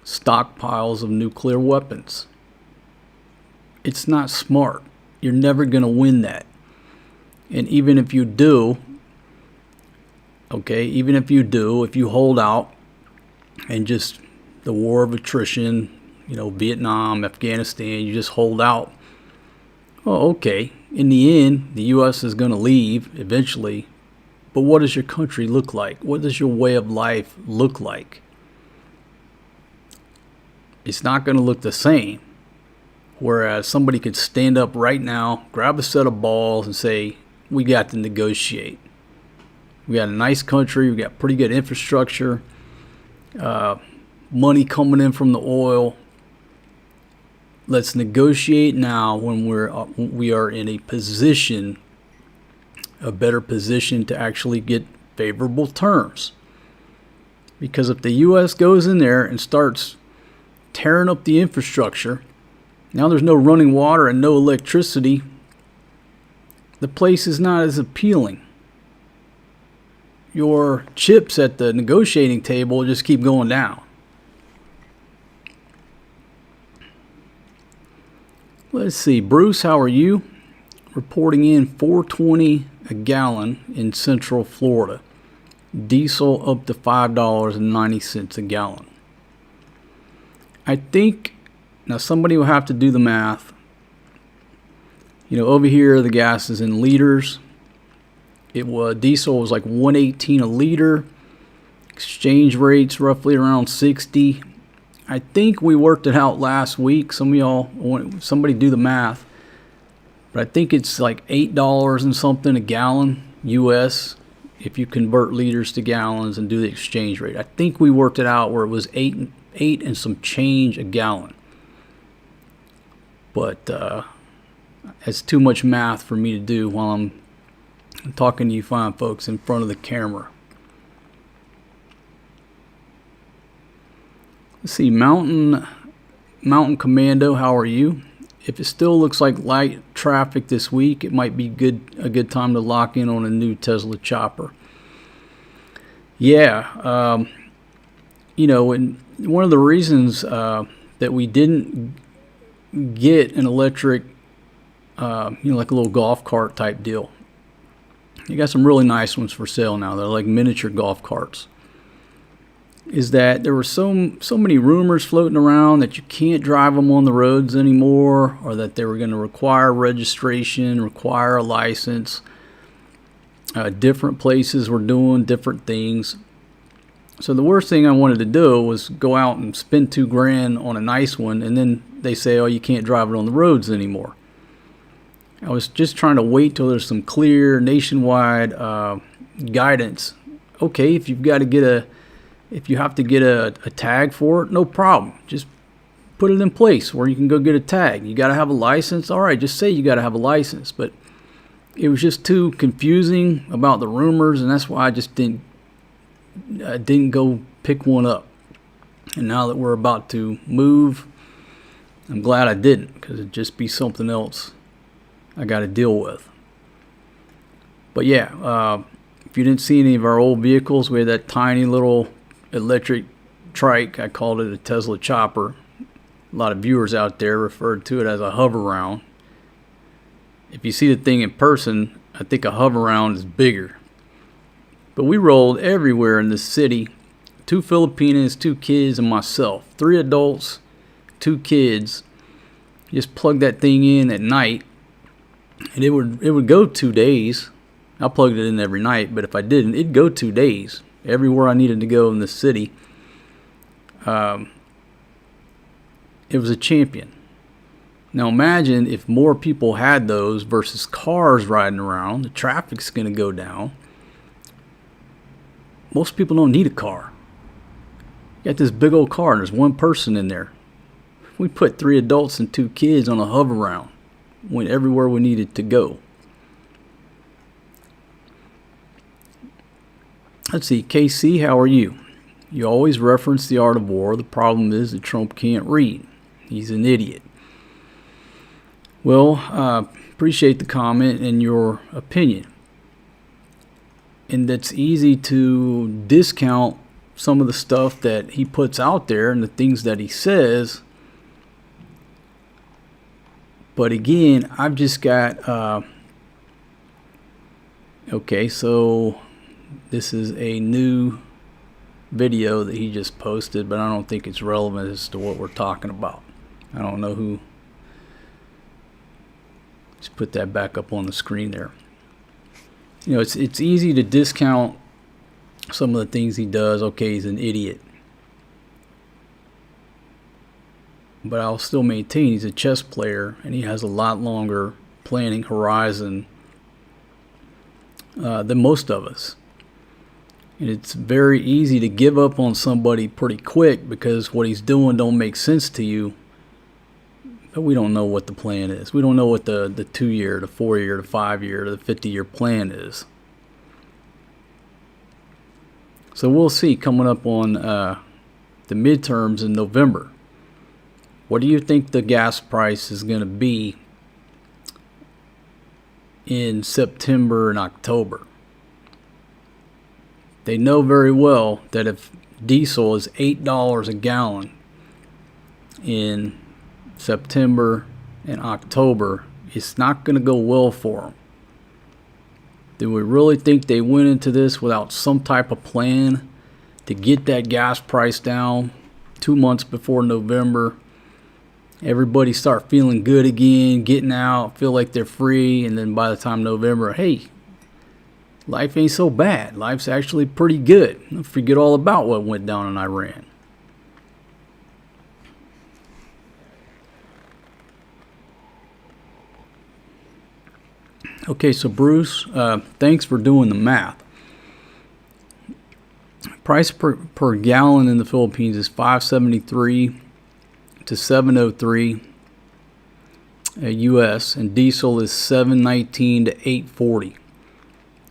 stockpiles of nuclear weapons? It's not smart. You're never going to win that. And even if you do, okay, even if you do, if you hold out and just the war of attrition, you know, Vietnam, Afghanistan, you just hold out. Well, okay, in the end, the U.S. is going to leave eventually. But what does your country look like? What does your way of life look like? It's not going to look the same. Whereas somebody could stand up right now, grab a set of balls and say, we got to negotiate. We got a nice country. We got pretty good infrastructure. Money coming in from the oil. Let's negotiate now when we are in a position, a better position to actually get favorable terms. Because if the U.S. goes in there and starts tearing up the infrastructure, Now there's no running water and no electricity. The place is not as appealing. Your chips at the negotiating table just keep going down. Let's see, Bruce, how are you? Reporting in $4.20 a gallon in Central Florida. Diesel up to $5.90 a gallon. I think, now somebody will have to do the math. You know, over here the gas is in liters. Diesel was like $1.18 a liter. Exchange rates roughly around 60. I think we worked it out last week. Somebody do the math. But I think it's like $8 and something a gallon US if you convert liters to gallons and do the exchange rate. I think we worked it out where it was eight and some change a gallon. But it's too much math for me to do while I'm talking to you fine folks in front of the camera. Let's see, Mountain Commando, how are you? If it still looks like light traffic this week, it might be a good time to lock in on a new Tesla chopper. Yeah, you know, and one of the reasons that we didn't get an electric, like a little golf cart type deal. You got some really nice ones for sale now. They're like miniature golf carts. Is that there were so many rumors floating around that you can't drive them on the roads anymore, or that they were going to require registration, require a license. Different places were doing different things. So the worst thing I wanted to do was go out and spend $2,000 on a nice one, and then they say, oh, you can't drive it on the roads anymore. I was just trying to wait till there's some clear nationwide guidance. Okay, if you have to get a tag for it, no problem. Just put it in place where you can go get a tag. You got to have a license. All right, just say you got to have a license. But it was just too confusing about the rumors, and that's why I just didn't go pick one up. And now that we're about to move, I'm glad I didn't, because it'd just be something else I got to deal with. But yeah, if you didn't see any of our old vehicles, we had that tiny little electric trike. I called it a Tesla chopper. A lot of viewers out there referred to it as a hover round. If you see the thing in person, I think a hover round is bigger. But we rolled everywhere in the city. 2 Filipinas, 2 kids, and myself. 3 adults, 2 kids. Just plug that thing in at night, and it would go 2 days. I plugged it in every night, but if I didn't, it'd go 2 days. Everywhere I needed to go in the city. It was a champion. Now imagine if more people had those versus cars riding around. The traffic's going to go down. Most people don't need a car. You got this big old car and there's one person in there. We put 3 adults and 2 kids on a hover round. Went everywhere we needed to go. Let's see, KC, how are you? You always reference The Art of War. The problem is that Trump can't read. He's an idiot. Well, appreciate the comment and your opinion. And it's easy to discount some of the stuff that he puts out there and the things that he says. But again, I've just got... okay, so this is a new video that he just posted, but I don't think it's relevant as to what we're talking about. I don't know who. Let's put that back up on the screen there. You know, it's easy to discount some of the things he does. Okay, he's an idiot. But I'll still maintain he's a chess player, and he has a lot longer planning horizon than most of us. And it's very easy to give up on somebody pretty quick because what he's doing don't make sense to you. But we don't know what the plan is. We don't know what the 2-year, the 4-year, the 5-year, the 50-year plan is. So we'll see coming up on the midterms in November What do you think the gas price is going to be in September and October? They know very well that if diesel is $8 a gallon in September and October, it's not going to go well for them. Do we really think they went into this without some type of plan to get that gas price down 2 months before November? Everybody start feeling good again, getting out, feel like they're free, and then by the time November, hey, life ain't so bad. Life's actually pretty good. Forget all about what went down in Iran. Okay, so Bruce, thanks for doing the math. Price per gallon in the Philippines is $5.73 to $7.03 US, and diesel is $7.19 to $8.40.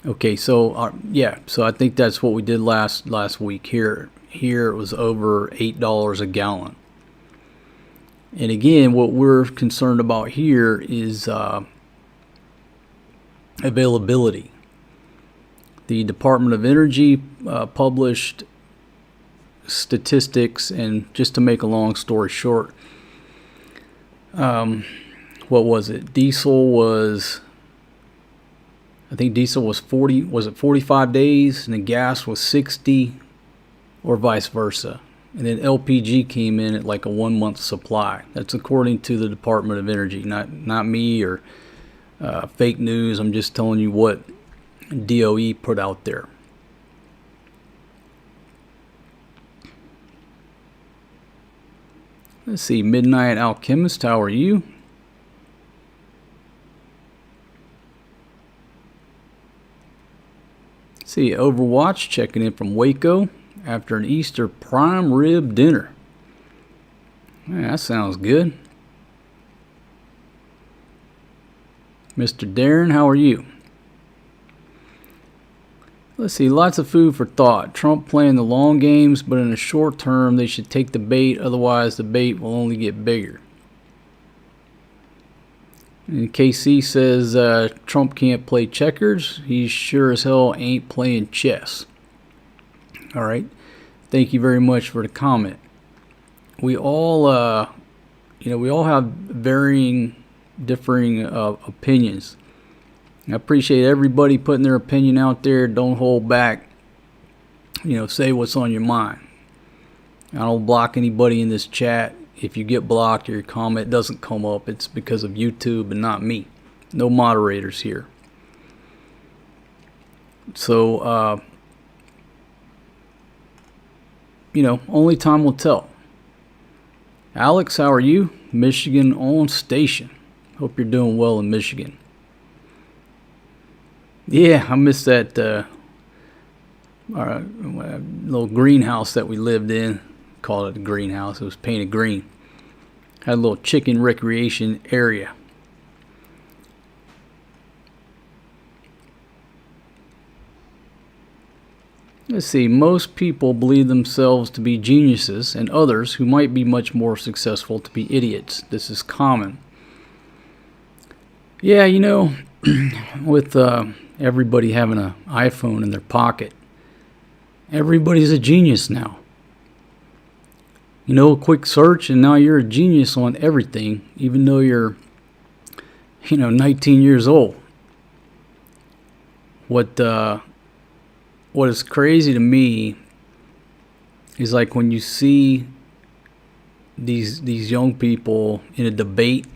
Okay, so yeah, so I think that's what we did last week. Here it was over $8 a gallon. And again, what we're concerned about here is availability. The Department of Energy published statistics, and just to make a long story short, what was it? I think diesel was 45 days, and the gas was 60, or vice versa. And then LPG came in at like a 1 month supply. That's according to the Department of Energy, not me or fake news. I'm just telling you what DOE put out there. Let's see, Midnight Alchemist, how are you? See, Overwatch checking in from Waco after an Easter prime rib dinner. Yeah, that sounds good. Mr. Darren, how are you? Let's see, lots of food for thought. Trump playing the long games, but in the short term, they should take the bait. Otherwise, the bait will only get bigger. And KC says Trump can't play checkers. He sure as hell ain't playing chess. All right. Thank you very much for the comment. We all, we all have differing opinions. I appreciate everybody putting their opinion out there. Don't hold back. Say what's on your mind. I don't block anybody in this chat. If you get blocked or your comment doesn't come up, it's because of YouTube and not me. No moderators here. So, only time will tell. Alex, how are you? Michigan on station. Hope you're doing well in Michigan. Yeah, I miss that little greenhouse that we lived in. Called it a greenhouse. It was painted green. Had a little chicken recreation area. Let's see. Most people believe themselves to be geniuses, and others who might be much more successful to be idiots. This is common. Yeah, with everybody having an iPhone in their pocket, everybody's a genius now. A quick search, and now you're a genius on everything, even though you're, 19 years old. What is crazy to me is like when you see these young people in a debate.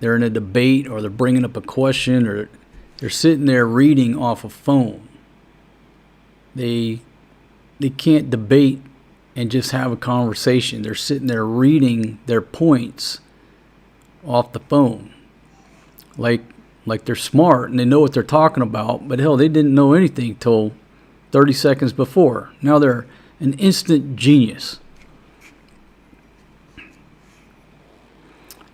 They're in a debate, or they're bringing up a question, or they're sitting there reading off a phone. They can't debate and just have a conversation. They're sitting there reading their points off the phone. Like they're smart and they know what they're talking about, but hell, they didn't know anything till 30 seconds before. Now they're an instant genius.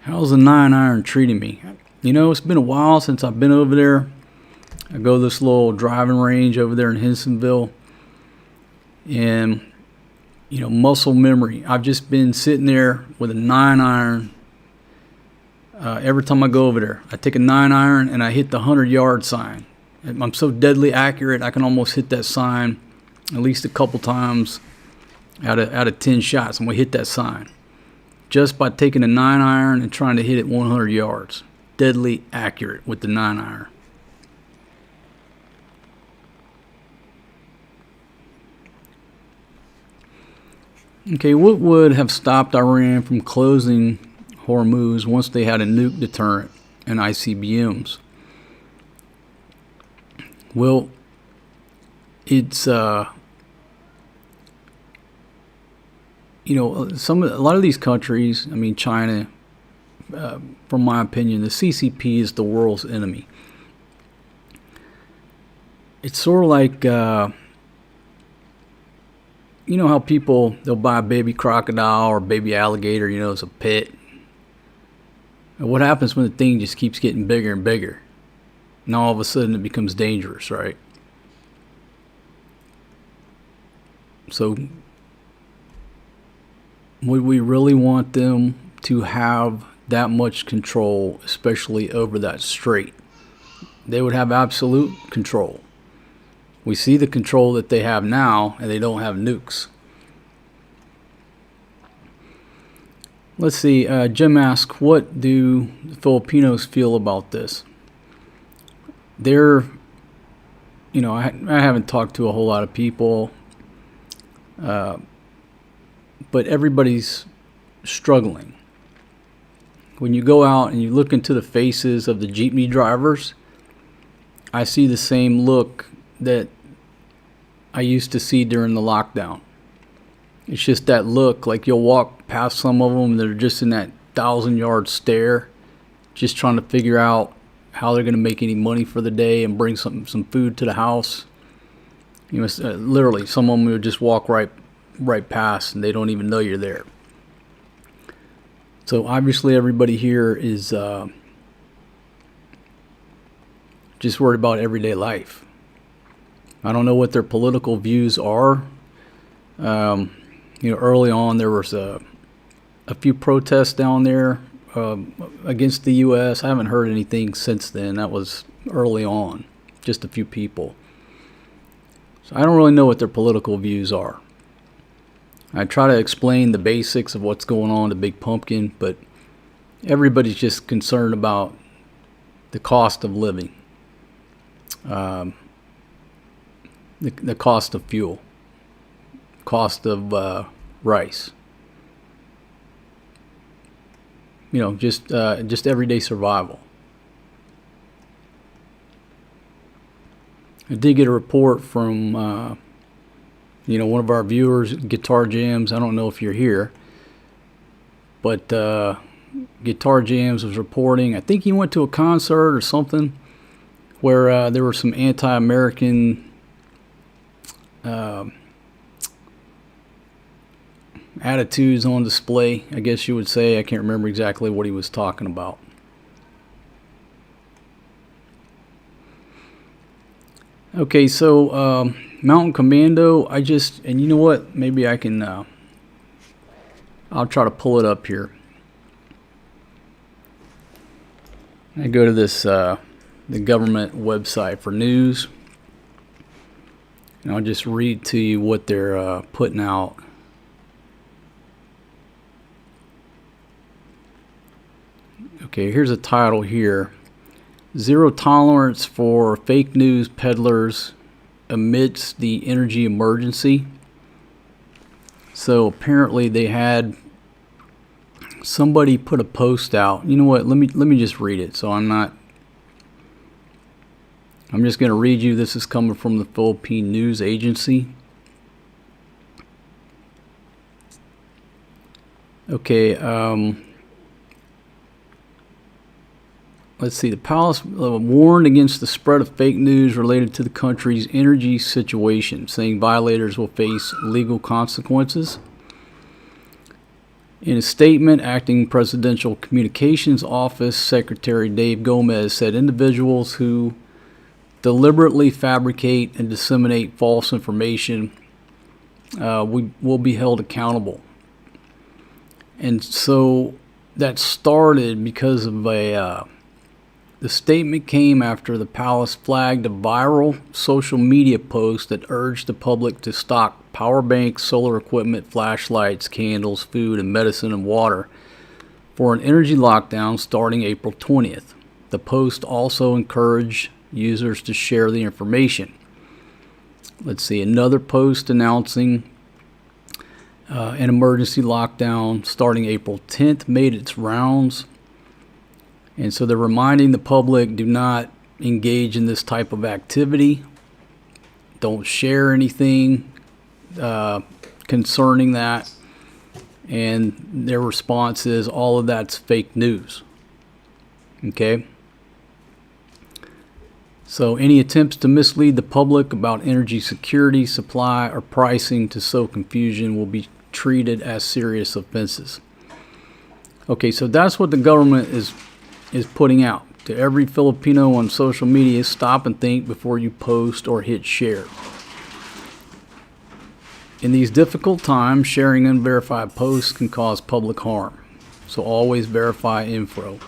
How's the 9-iron treating me? It's been a while since I've been over there. I go to this little driving range over there in Hensonville, and muscle memory. I've just been sitting there with a 9-iron. Every time I go over there, I take a 9-iron and I hit the 100-yard sign. I'm so deadly accurate, I can almost hit that sign at least a couple times out of 10 shots. I'm going to hit that sign just by taking a 9-iron and trying to hit it 100 yards. Deadly accurate with the 9-iron. Okay, what would have stopped Iran from closing Hormuz once they had a nuke deterrent and ICBMs? Well, it's a lot of these countries. I mean, China, from my opinion, the CCP is the world's enemy. It's sort of like how people, they'll buy a baby crocodile or baby alligator, as a pet. And what happens when the thing just keeps getting bigger and bigger? And all of a sudden it becomes dangerous, right? So would we really want them to have that much control, especially over that strait? They would have absolute control. We see the control that they have now, and they don't have nukes. Let's see, Jim asks, what do the Filipinos feel about this? They're, I haven't talked to a whole lot of people, but everybody's struggling. When you go out and you look into the faces of the jeepney drivers, I see the same look that I used to see during the lockdown. It's just that look, like you'll walk past some of them, they're just in that 1,000-yard stare, just trying to figure out how they're going to make any money for the day and bring some food to the house. Literally, some of them will just walk right past and they don't even know you're there. So obviously everybody here is just worried about everyday life. I don't know what their political views are. Early on there was a few protests down there against the U.S. I haven't heard anything since then. That was early on, just a few people. So I don't really know what their political views are. I try to explain the basics of what's going on to Big Pumpkin, but everybody's just concerned about the cost of living, the cost of fuel, cost of rice. Just everyday survival. I did get a report from one of our viewers, Guitar Jams. I don't know if you're here, but Guitar Jams was reporting, I think he went to a concert or something where there were some anti-American attitudes on display, I guess you would say. I can't remember exactly what he was talking about. Okay, so Mountain Commando, and you know what? Maybe I can, I'll try to pull it up here. I go to this, the government website for news, and I'll just read to you what they're putting out. Okay, here's a title here. Zero tolerance for fake news peddlers amidst the energy emergency. So apparently they had somebody put a post out. You know what? Let me just read it. So I'm just going to read you. This is coming from the Philippine News Agency. Okay, let's see. The palace warned against the spread of fake news related to the country's energy situation, saying violators will face legal consequences. In a statement, Acting Presidential Communications Office Secretary Dave Gomez said individuals who deliberately fabricate and disseminate false information we will be held accountable. And so that started because of the statement came after the palace flagged a viral social media post that urged the public to stock power banks, solar equipment, flashlights, candles, food, and medicine and water for an energy lockdown starting April 20th. The post also encouraged users to share the information. Let's see, another post announcing an emergency lockdown starting April 10th made its rounds. And so they're reminding the public, do not engage in this type of activity. Don't share anything concerning that. And their response is all of that's fake news. Okay? So any attempts to mislead the public about energy security, supply, or pricing to sow confusion will be treated as serious offenses. Okay, so that's what the government is putting out to every Filipino on social media. Stop and think before you post or hit share. In these difficult times, sharing unverified posts can cause public harm. So always verify info.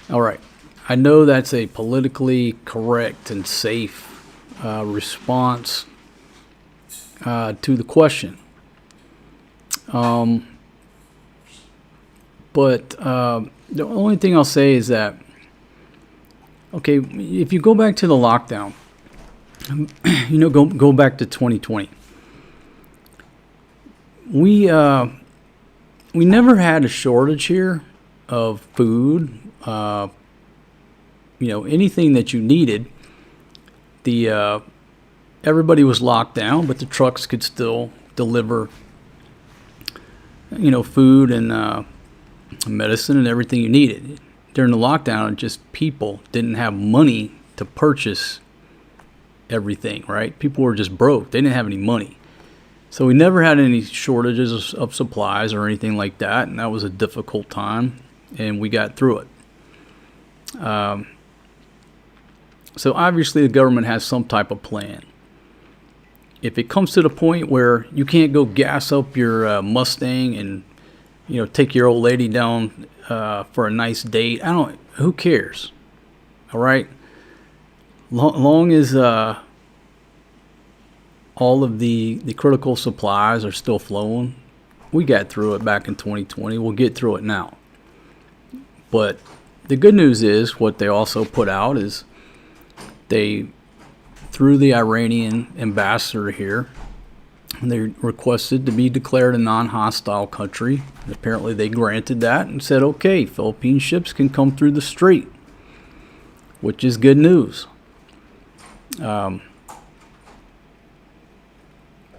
All right. I know that's a politically correct and safe response to the question. But the only thing I'll say is that, okay, if you go back to the lockdown, go back to 2020. We never had a shortage here of food, anything that you needed. Everybody was locked down, but the trucks could still deliver, food and medicine and everything you needed. During the lockdown, just people didn't have money to purchase everything, right? People were just broke. They didn't have any money. So we never had any shortages of supplies or anything like that, and that was a difficult time, and we got through it. So obviously the government has some type of plan. If it comes to the point where you can't go gas up your Mustang and take your old lady down for a nice date, who cares? All right? Long as all of the critical supplies are still flowing, we got through it back in 2020. We'll get through it now. But the good news is what they also put out is they, through the Iranian ambassador here, they requested to be declared a non-hostile country. And apparently they granted that and said, okay, Philippine ships can come through the strait, which is good news. And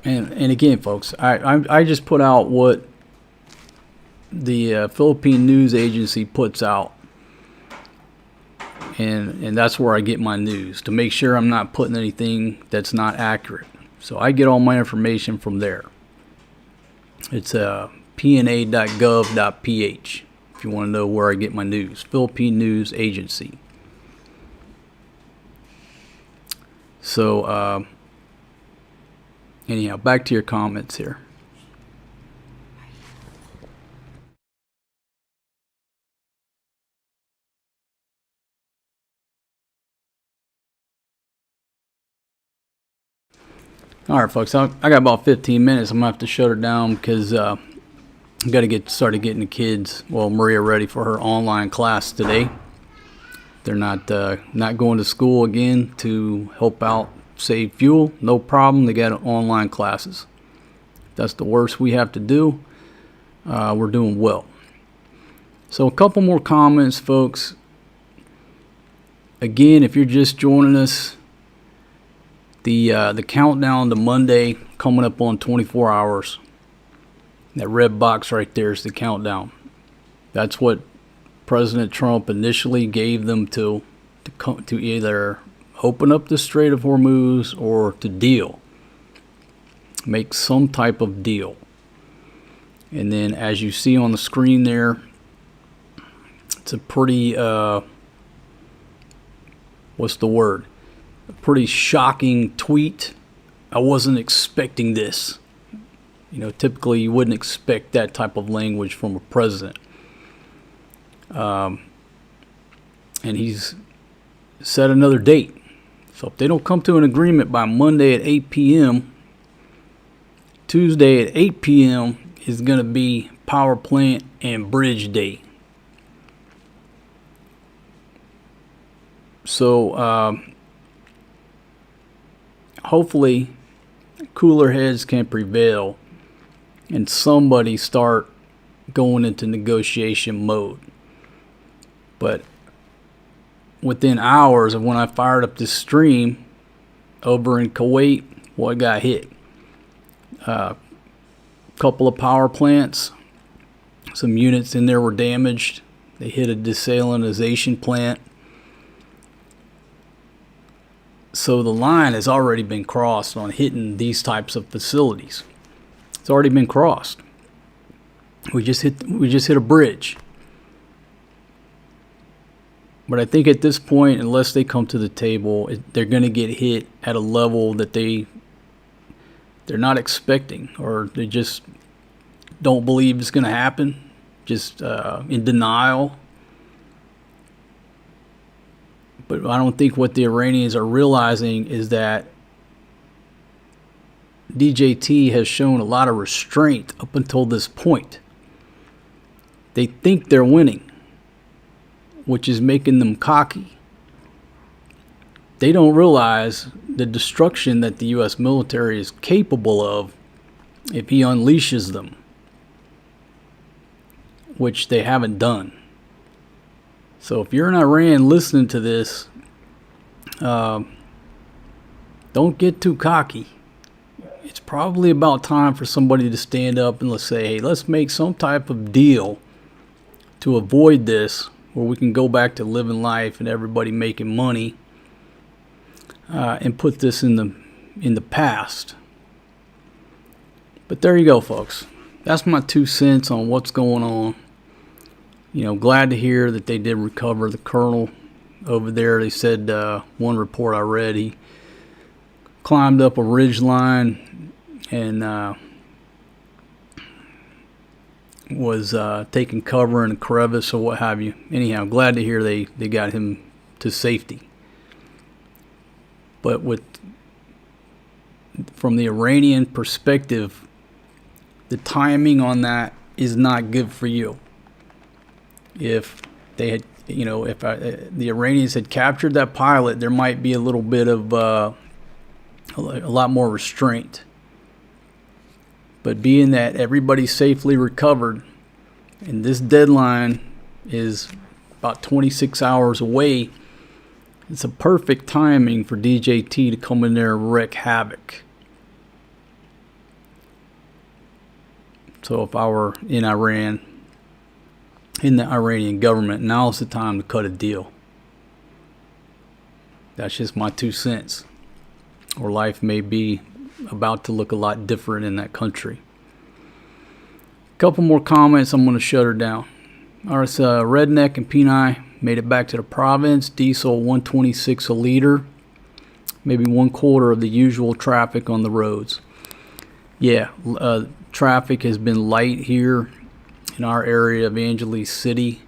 again, folks, I just put out what the Philippine news agency puts out. And that's where I get my news, to make sure I'm not putting anything that's not accurate. So I get all my information from there. It's pna.gov.ph if you want to know where I get my news. Philippine News Agency. So anyhow, back to your comments here. All right, folks, I got about 15 minutes. I'm going to have to shut her down because I got to get started getting the kids, Maria, ready for her online class today. They're not going to school again to help out save fuel. No problem. They got online classes. That's the worst we have to do. We're doing well. So a couple more comments, folks. Again, if you're just joining us, the countdown to Monday coming up on 24 hours. That red box right there is the countdown. That's what President Trump initially gave them to either open up the Strait of Hormuz or to deal. Make some type of deal. And then as you see on the screen there, it's a pretty, what's the word? A pretty shocking tweet. I wasn't expecting this. Typically you wouldn't expect that type of language from a president. And he's set another date. So if they don't come to an agreement by Monday at 8 p.m., Tuesday at 8 p.m. is going to be power plant and bridge day. So hopefully cooler heads can prevail and somebody start going into negotiation mode. But within hours of when I fired up this stream over in Kuwait, I got hit. Couple of power plants, some units in there were damaged. They hit a desalinization plant. So the line has already been crossed on hitting these types of facilities. It's already been crossed. We just hit a bridge. But I think at this point, unless they come to the table, they're going to get hit at a level that they're not expecting, or they just don't believe it's going to happen, just in denial. But I don't think what the Iranians are realizing is that DJT has shown a lot of restraint up until this point. They think they're winning, which is making them cocky. They don't realize the destruction that the U.S. military is capable of if he unleashes them, which they haven't done. So if you're in Iran listening to this, don't get too cocky. It's probably about time for somebody to stand up and let's say, hey, let's make some type of deal to avoid this, where we can go back to living life and everybody making money, and put this in the past. But there you go, folks. That's my 2 cents on what's going on. Glad to hear that they did recover the colonel over there. They said, one report I read, he climbed up a ridge line and was taking cover in a crevice or what have you. Anyhow, glad to hear they got him to safety. But from the Iranian perspective, the timing on that is not good for you. If they had, the Iranians had captured that pilot, there might be a little bit of a lot more restraint. But being that everybody safely recovered, and this deadline is about 26 hours away, it's a perfect timing for DJT to come in there and wreak havoc. So if I were in Iran, in the Iranian government, now's the time to cut a deal. That's just my 2 cents. Or life may be about to look a lot different in that country. Couple more comments, I'm going to shut her down. Alright, so Redneck and Peni made it back to the province. Diesel 126 a liter. Maybe 1/4 of the usual traffic on the roads. Yeah, traffic has been light here in our area of Angeles City.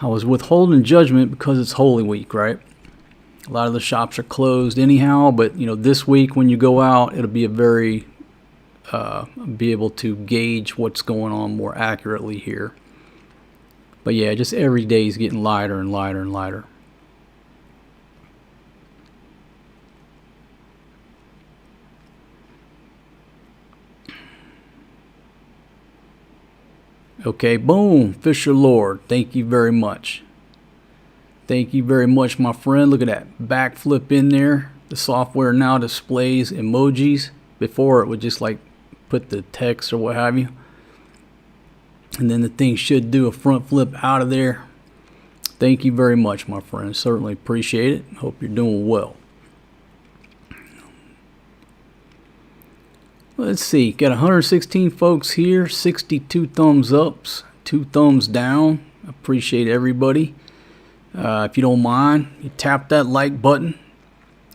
I was withholding judgment because it's Holy Week, right? A lot of the shops are closed anyhow, but this week when you go out, it'll be be able to gauge what's going on more accurately here. But yeah, just every day is getting lighter and lighter and lighter. Okay, boom, Fisher Lord, thank you very much. Thank you very much, my friend. Look at that backflip in there. The software now displays emojis. Before it would just like put the text or what have you. And then the thing should do a front flip out of there. Thank you very much, my friend. Certainly appreciate it. Hope you're doing well. Let's see. Got 116 folks here. 62 thumbs ups. 2 thumbs down. Appreciate everybody. If you don't mind, you tap that like button.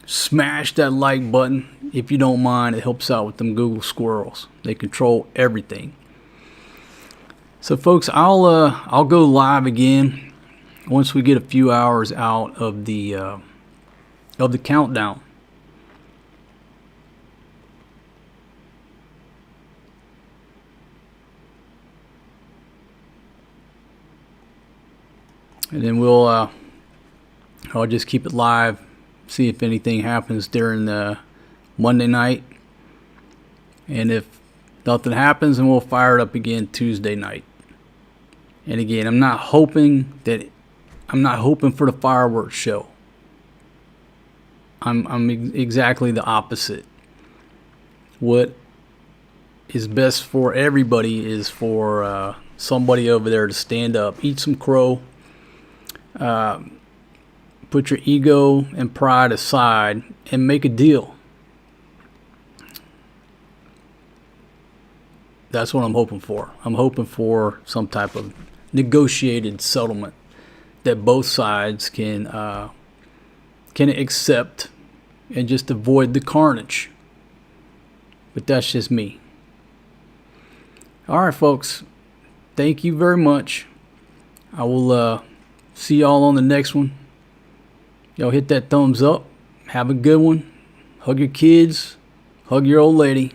Smash that like button. if you don't mind. It helps out with them Google squirrels. They control everything. So folks, I'll go live again once we get a few hours out of the countdown. And then I'll just keep it live, see if anything happens during the Monday night. And if nothing happens, then we'll fire it up again Tuesday night. And again, I'm not hoping for the fireworks show. I'm exactly the opposite. What is best for everybody is for somebody over there to stand up, eat some crow, put your ego and pride aside, and make a deal. That's what I'm hoping for. I'm hoping for some type of negotiated settlement that both sides can accept and just avoid the carnage. But that's just me. All right, folks. Thank you very much. I will see y'all on the next one. Y'all hit that thumbs up. Have a good one. Hug your kids. Hug your old lady.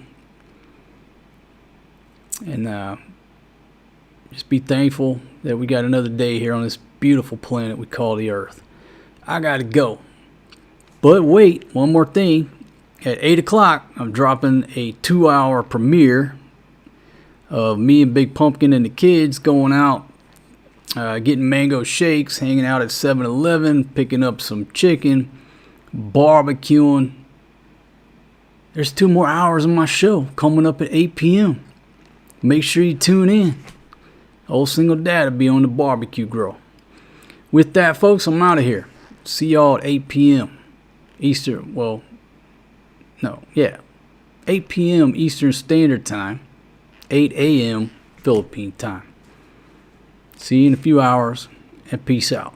And just be thankful that we got another day here on this beautiful planet we call the Earth. I gotta go. But wait, one more thing. At 8 o'clock, I'm dropping a 2-hour premiere of me and Big Pumpkin and the kids going out, getting mango shakes, hanging out at 7-Eleven, picking up some chicken, barbecuing. There's 2 more hours of my show coming up at 8 p.m. Make sure you tune in. Old single dad will be on the barbecue grill. With that, folks, I'm out of here. See y'all at 8 p.m. Eastern. Well, no, yeah. 8 p.m. Eastern Standard Time. 8 a.m. Philippine time. See you in a few hours, and peace out.